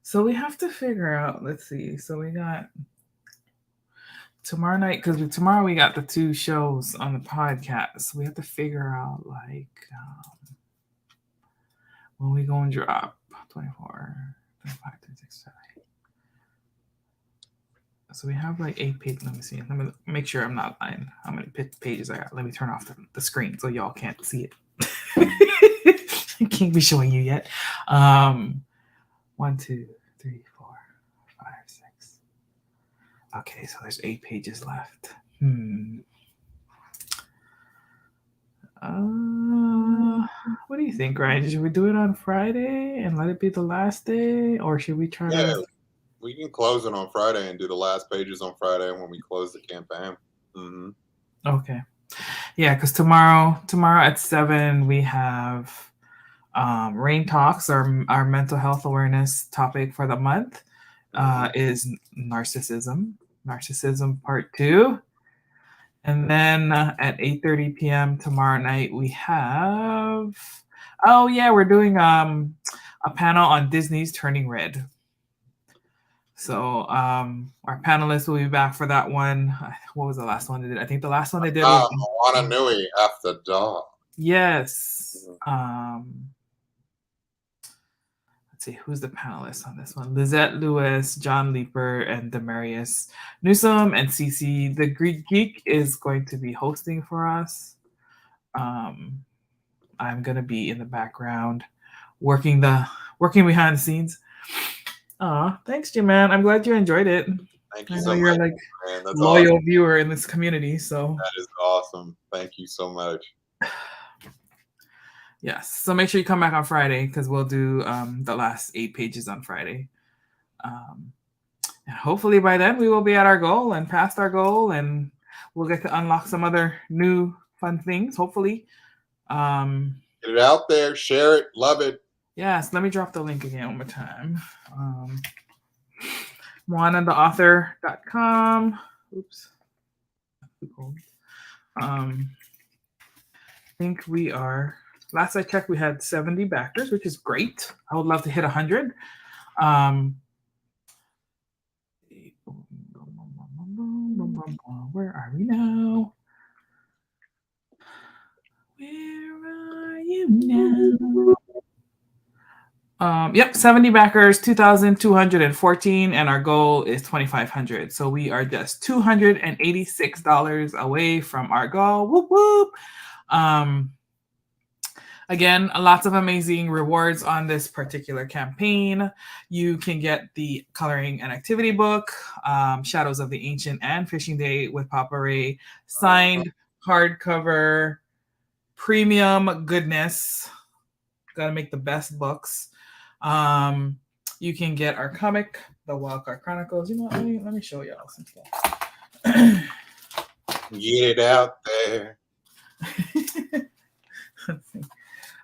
So we have to figure out. Let's see. So we got tomorrow night, because tomorrow we got the 2 shows on the podcast. We have to figure out like when we go and drop 24, 25, 26, 7. So we have like 8 pages. Let me see. Let me make sure I'm not lying. How many pages I got? Let me turn off the screen so y'all can't see it. I can't be showing you yet. 1, 2, 3, 4, 5, 6. Okay, so there's 8 pages left. What do you think, Ryan? Should we do it on Friday and let it be the last day, or should we try to? We can close it on Friday and do the last pages on Friday when we close the campaign. Okay. Yeah, because tomorrow at 7 we have Rain Talks, our mental health awareness topic for the month is narcissism part 2. And then at 8:30 p.m. tomorrow night we have we're doing a panel on Disney's Turning Red. So our panelists will be back for that one. What was the last one they did? I think the last one they did was Moana Nui After Dark. Yes. Let's see, who's the panelists on this one? Lizette Lewis, John Leeper, and Demarius Newsom, and Cece the Greek Geek is going to be hosting for us. I'm gonna be in the background working behind the scenes. Thanks, Jim, man. I'm glad you enjoyed it. Thank you I know so you're much, like man. That's loyal awesome. viewer in this community, so That is awesome. Thank you so much. Yes. So make sure you come back on Friday, because we'll do the last 8 pages on Friday. And hopefully by then we will be at our goal and past our goal, and we'll get to unlock some other new fun things, hopefully. Get it out there, share it, love it. Yes, let me drop the link again one more time. MoanaTheAuthor.com. Oops. I think we are, last I checked, we had 70 backers, which is great. I would love to hit 100. Where are we now? Where are you now? 70 backers, 2,214, and our goal is 2,500. So we are just $286 away from our goal. Whoop whoop. Again, lots of amazing rewards on this particular campaign. You can get the coloring and activity book, Shadows of the Ancient and Fishing Day with Papa Ray, signed hardcover, premium goodness. Gotta make the best books. You can get our comic, The Wildcard Chronicles. You know, let me show y'all some stuff. Get it out there. Let's see.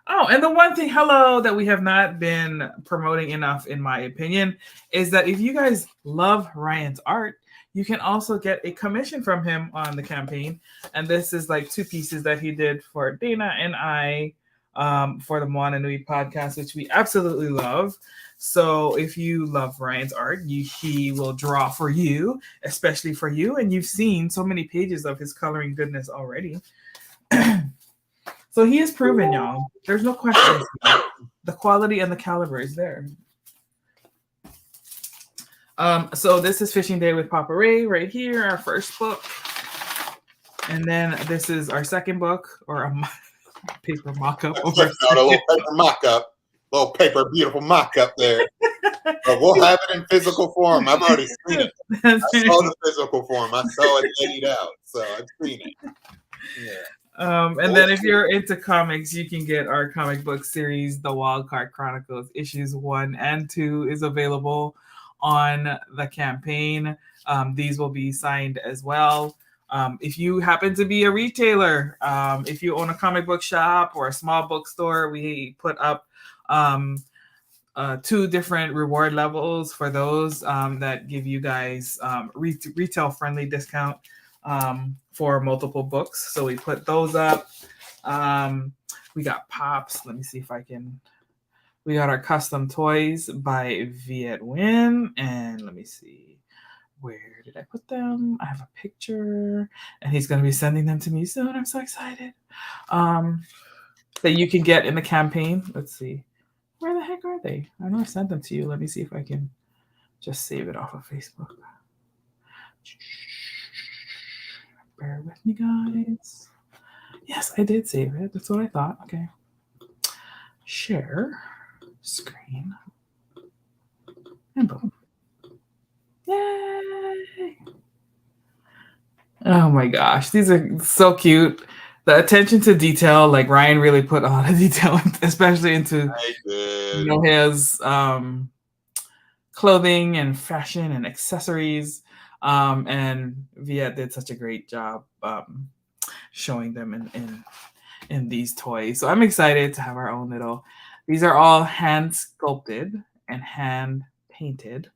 Oh, and the one thing, that we have not been promoting enough, in my opinion, is that if you guys love Ryan's art, you can also get a commission from him on the campaign. And this is like 2 pieces that he did for Dana and I for the Moana Nui podcast, which we absolutely love. So if you love Ryan's art, he will draw for you, especially for you. And you've seen so many pages of his coloring goodness already. So he is proven, y'all. There's no question. The quality and the caliber is there. So this is Fishing Day with Papa Ray right here, our first book. And then this is our second book, or a paper mock-up. A little paper mock-up. Little paper beautiful mock-up there. But we'll have it in physical form. I've already seen it. I saw the physical form. I saw it laid out. So I've seen it. Yeah. And then if you're into comics, you can get our comic book series, The Wildcard Chronicles, issues 1 and 2 is available on the campaign. These will be signed as well. If you happen to be a retailer, if you own a comic book shop or a small bookstore, we put up 2 different reward levels for those that give you guys retail friendly discount for multiple books. So we put those up. We got pops. Let me see if I can. We got our custom toys by Viet Win. And let me see. Where did I put them? I have a picture. And he's going to be sending them to me soon. I'm so excited. That you can get in the campaign. Let's see. Where the heck are they? I know I sent them to you. Let me see if I can just save it off of Facebook. Bear with me, guys. Yes, I did save it. That's what I thought. Okay. Share screen. And boom. Yay! Oh my gosh. These are so cute. The attention to detail, like Ryan really put a lot of detail, especially into his clothing and fashion and accessories. And Viet did such a great job showing them in these toys. So I'm excited to have our own little. These are all hand sculpted and hand painted.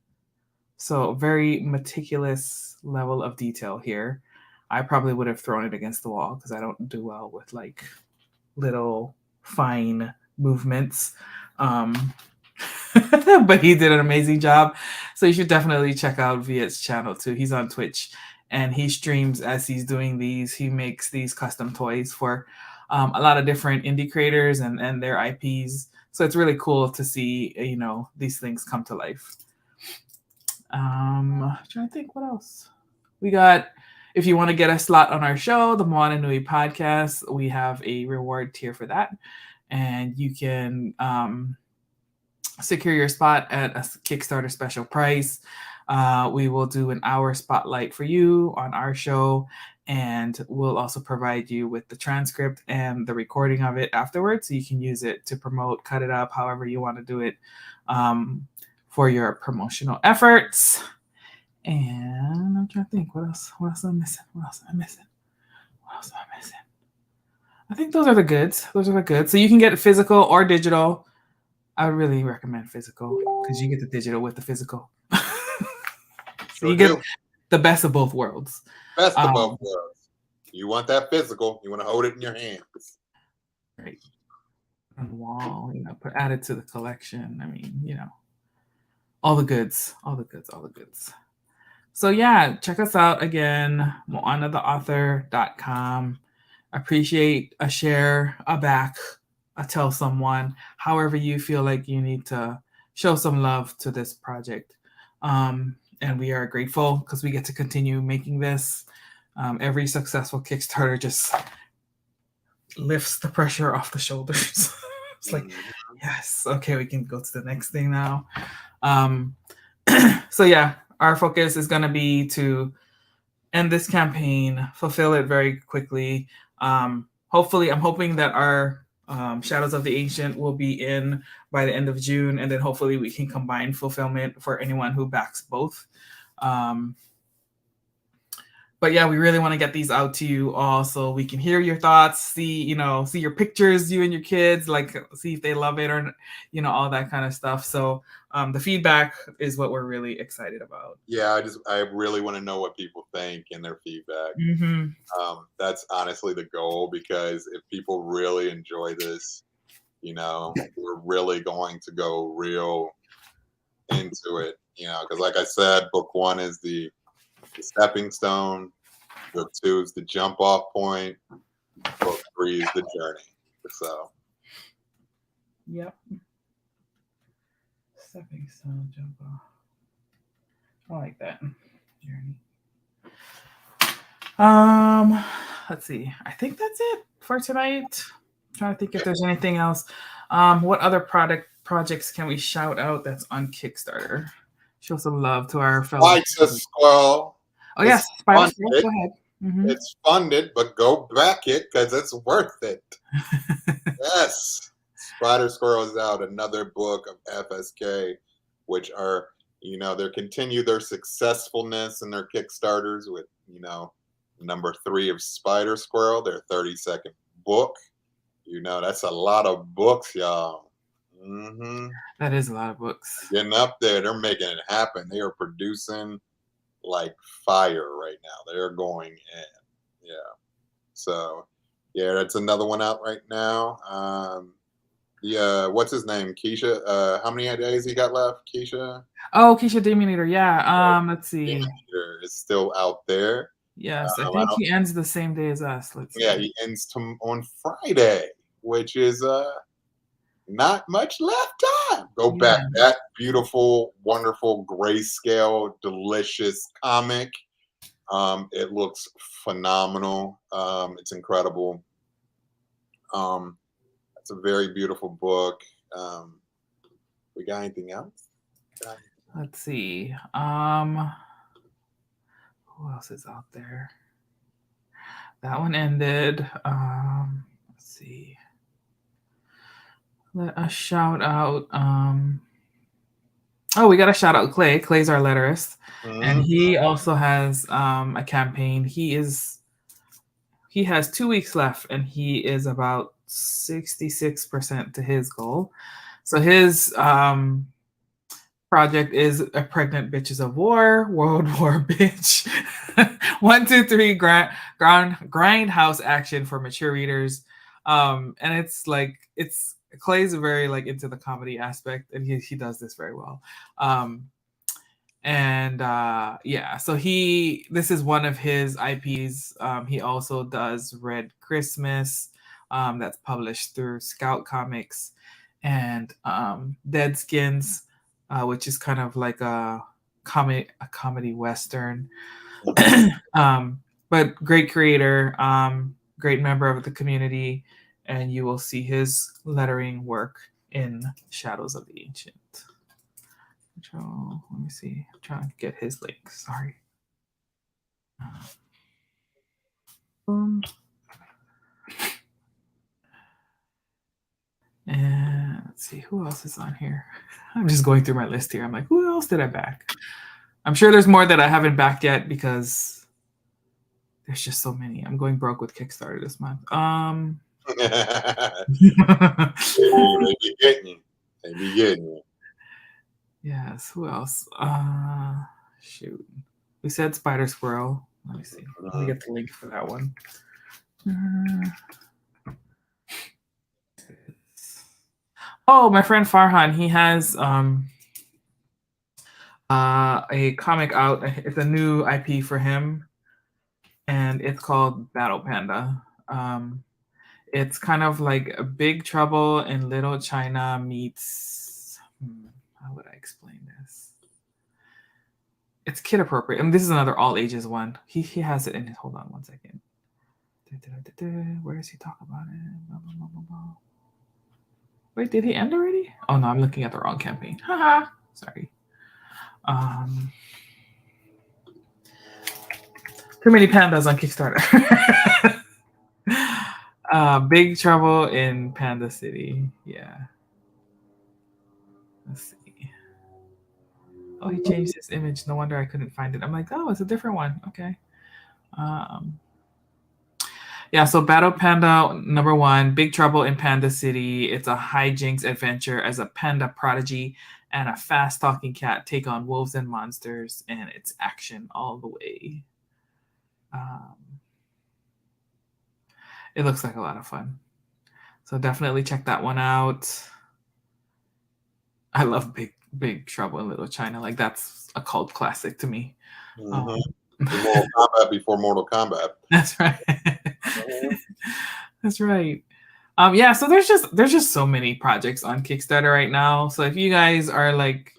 So very meticulous level of detail here. I probably would have thrown it against the wall because I don't do well with like little fine movements. But he did an amazing job. So you should definitely check out Viet's channel too. He's on Twitch and he streams as he's doing these. He makes these custom toys for a lot of different indie creators and their IPs. So it's really cool to see, these things come to life. I'm trying to think what else. We got, if you want to get a slot on our show, the Moana Nui podcast, we have a reward tier for that. And you can secure your spot at a Kickstarter special price. We will do an hour spotlight for you on our show, and we'll also provide you with the transcript and the recording of it afterwards, so you can use it to promote, cut it up, however you want to do it for your promotional efforts. And I'm trying to think, what else am I missing? I think those are the goods. So you can get physical or digital. I would really recommend physical because you get the digital with the physical. So you get the best of both worlds. Best of both worlds. You want that physical. You want to hold it in your hands. Right. On the wall, add it to the collection. I mean, all the goods. So yeah, check us out again, moanatheauthor.com. Appreciate a share, a back, tell someone, however you feel like you need to show some love to this project. And we are grateful because we get to continue making this. Every successful Kickstarter just lifts the pressure off the shoulders. It's like, yes, okay, we can go to the next thing now. So yeah, our focus is going to be to end this campaign, fulfill it very quickly. Hopefully, I'm hoping that our Shadows of the Ancient will be in by the end of June, and then hopefully we can combine fulfillment for anyone who backs both. But yeah, we really want to get these out to you all so we can hear your thoughts, see your pictures, you and your kids, like see if they love it or, all that kind of stuff. So the feedback is what we're really excited about. Yeah, I really want to know what people think and their feedback. That's honestly the goal, because if people really enjoy this, we're really going to go real into it, because like I said, book 1 is the stepping stone, book 2 is the jump off point, book 3 is the journey. So yep, stepping stone, jump off. I like that journey. Let's see, I think that's it for tonight. I'm trying to think if there's anything else. What other projects can we shout out that's on Kickstarter? Show some love to our fellow. Spider Squirrel. Oh yes, Spider Squirrel. Go ahead. It's funded, but go back it because it's worth it. Yes. Spider Squirrel is out, another book of FSK, which are, they continue their successfulness in their Kickstarters with, number 3 of Spider Squirrel, their 32nd book. That's a lot of books, y'all. That is a lot of books. Getting up there, they're making it happen. They are producing like fire right now. They're going in. Yeah. So, yeah, that's another one out right now. What's his name? Keisha. How many days he got left? Keisha. Oh, Keisha Demon Eater. Yeah. Let's see. Demon Eater is still out there. Yes, I think he ends the same day as us. Let's see. Yeah, he ends on Friday, which is not much left time. Go back. That beautiful, wonderful grayscale, delicious comic. It looks phenomenal. It's incredible. It's a very beautiful book. We got anything else? Let's see. Who else is out there? That one ended. Let's see. Let us shout out. We got to shout out Clay. Clay's our letterist, and he also has a campaign. He has 2 weeks left, and he is about 66% to his goal. So his project is A Pregnant Bitches of War, World War Bitch. 1, 2, 3 grindhouse action for mature readers. And it's Clay's very into the comedy aspect, and he does this very well. So this is one of his IPs. He also does Red Christmas, that's published through Scout Comics, and Dead Skins, which is kind of like a comedy western. But great creator, great member of the community, and you will see his lettering work in Shadows of the Ancient. So, let me see. I'm trying to get his link. Sorry. And let's see, who else is on here? I'm just going through my list here. I'm like, who else did I back? I'm sure there's more that I haven't backed yet because there's just so many. I'm going broke with Kickstarter this month. They be getting you. Yes, who else? Shoot. We said Spider Squirrel. Let me see. Let me get the link for that one. My friend Farhan, he has a comic out. It's a new IP for him, and it's called Battle Panda. It's kind of like a Big Trouble in Little China meets. How would I explain this? It's kid appropriate, and this is another all ages one. He has it in. Hold on one second. Where does he talk about it? Blah, blah, blah, blah, blah. Wait, did he end already? Oh no, I'm looking at the wrong campaign. Haha. Sorry. Too many pandas on Kickstarter. Big Trouble in Panda City. Yeah. Let's see. Oh, he changed his image. No wonder I couldn't find it. I'm like, oh, it's a different one. Okay. Yeah, so Battle Panda #1, Big Trouble in Panda City. It's a hijinks adventure as a panda prodigy and a fast-talking cat take on wolves and monsters, and it's action all the way. It looks like a lot of fun. So definitely check that one out. I love Big Trouble in Little China. Like, that's a cult classic to me. Mortal Kombat before Mortal Kombat. That's right. That's right. Yeah, so there's just so many projects on Kickstarter right now. So if you guys are like,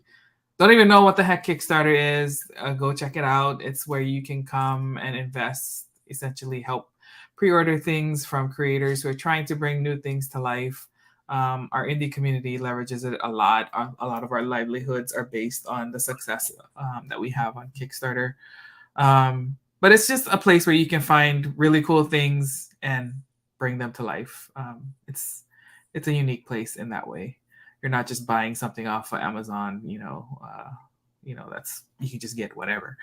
don't even know what the heck Kickstarter is, go check it out. It's where you can come and invest, essentially help pre-order things from creators who are trying to bring new things to life. Our indie community leverages it a lot. A lot of our livelihoods are based on the success that we have on Kickstarter. But it's just a place where you can find really cool things and bring them to life. It's a unique place in that way. You're not just buying something off of Amazon, that's, you can just get whatever.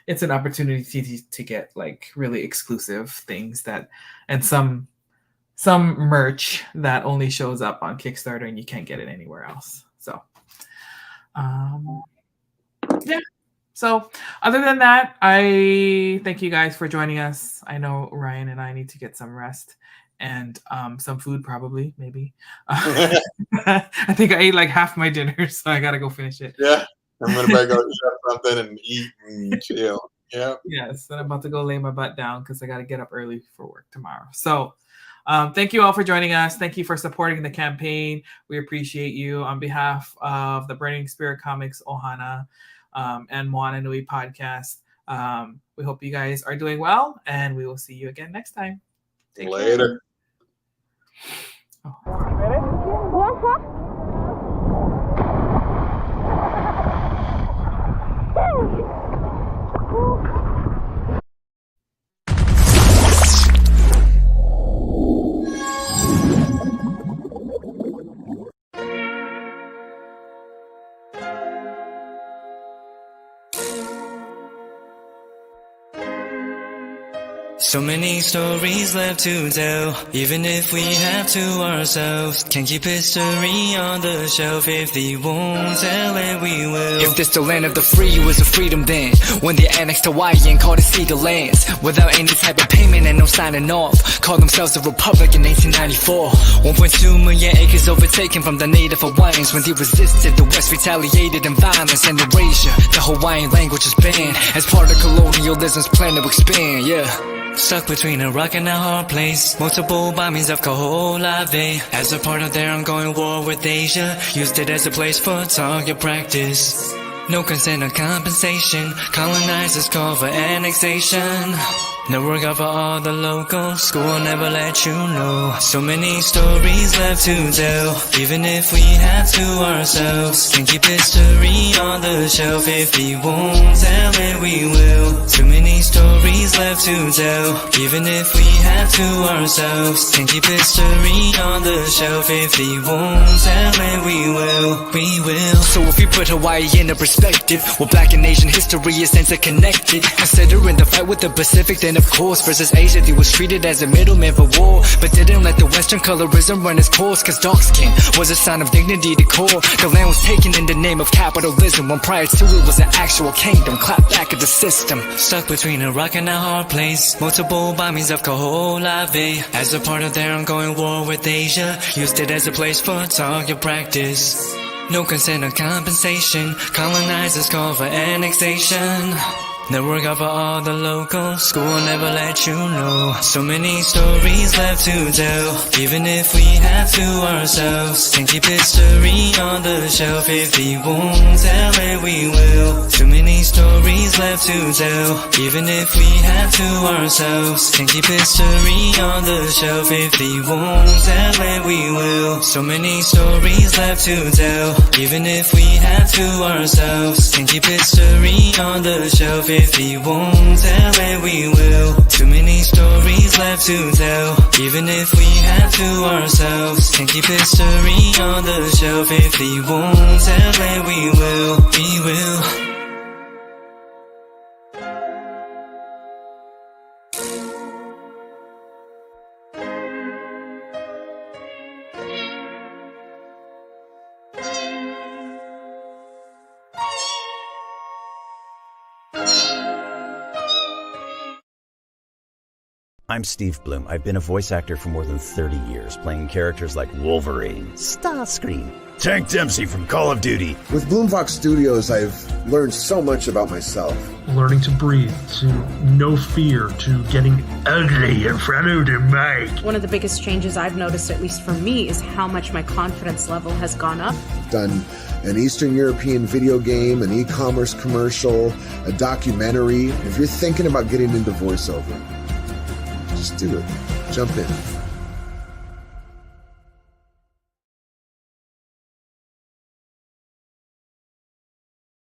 It's an opportunity to get like really exclusive things and some merch that only shows up on Kickstarter and you can't get it anywhere else. So, yeah. So other than that, I thank you guys for joining us. I know Ryan and I need to get some rest and some food, probably, maybe. I think I ate like half my dinner, so I got to go finish it. Yeah, I'm going to go eat something and eat and chill. Yeah. Yes, and I'm about to go lay my butt down because I got to get up early for work tomorrow. So thank you all for joining us. Thank you for supporting the campaign. We appreciate you. On behalf of the Burning Spirit Comics Ohana and Moana Nui podcast, we hope you guys are doing well, and we will see you again next time. Take Later. Care. Oh. Ready? So many stories left to tell, even if we have to ourselves. Can't keep history on the shelf. If they won't tell it, we will. If this the land of the free, it was a freedom then. When they annexed Hawaii and called it Cedar Lands, without any type of payment and no signing off, called themselves a republic in 1894. 1.2 million acres overtaken from the native Hawaiians. When they resisted, the West retaliated in violence and erasure. The Hawaiian language is banned as part of colonialism's plan to expand, yeah. Stuck between a rock and a hard place. Multiple bombings of Kaho'olawe as a part of their ongoing war with Asia. Used it as a place for target practice. No consent or compensation. Colonizers call for annexation. No work out for all the locals. School will never let you know. So many stories left to tell, even if we have to ourselves. Can't keep history on the shelf. If we won't tell it, we will. Too many stories left to tell, even if we have to ourselves. Can't keep history on the shelf. If we won't tell it, we will. We will. So if we put Hawaii into perspective, well, Black and Asian history is interconnected. Considering the fight with the Pacific, then of course, versus Asia, they was treated as a middleman for war, but didn't let the Western colorism run its course, cause dark skin was a sign of dignity to core. The land was taken in the name of capitalism, when prior to it was an actual kingdom. Clap back at the system. Stuck between a rock and a hard place. Multiple bombings of Kaho'olawe as a part of their ongoing war with Asia. Used it as a place for target practice. No consent or compensation. Colonizers call for annexation. No work out for all the locals. School will never let you know. So many stories left to tell, even if we have to ourselves. Can't keep history on the shelf. If we won't tell it, we will. Too many stories stories left to tell. Even if we have to ourselves, can keep history on the shelf. If we won't tell it, we will. So many stories left to tell. Even if we have to ourselves, can keep history on the shelf. If we won't tell it, we will. Too many stories left to tell. Even if we have to ourselves, can keep history on the shelf. If we won't tell it, we will. We will. I'm Steve Bloom. I've been a voice actor for more than 30 years, playing characters like Wolverine, Starscream, Tank Dempsey from Call of Duty. With Bloomfox Studios, I've learned so much about myself. Learning to breathe, to no fear, to getting ugly in front of the mic. One of the biggest changes I've noticed, at least for me, is how much my confidence level has gone up. Done an Eastern European video game, an e-commerce commercial, a documentary. If you're thinking about getting into voiceover, just do it. Jump in.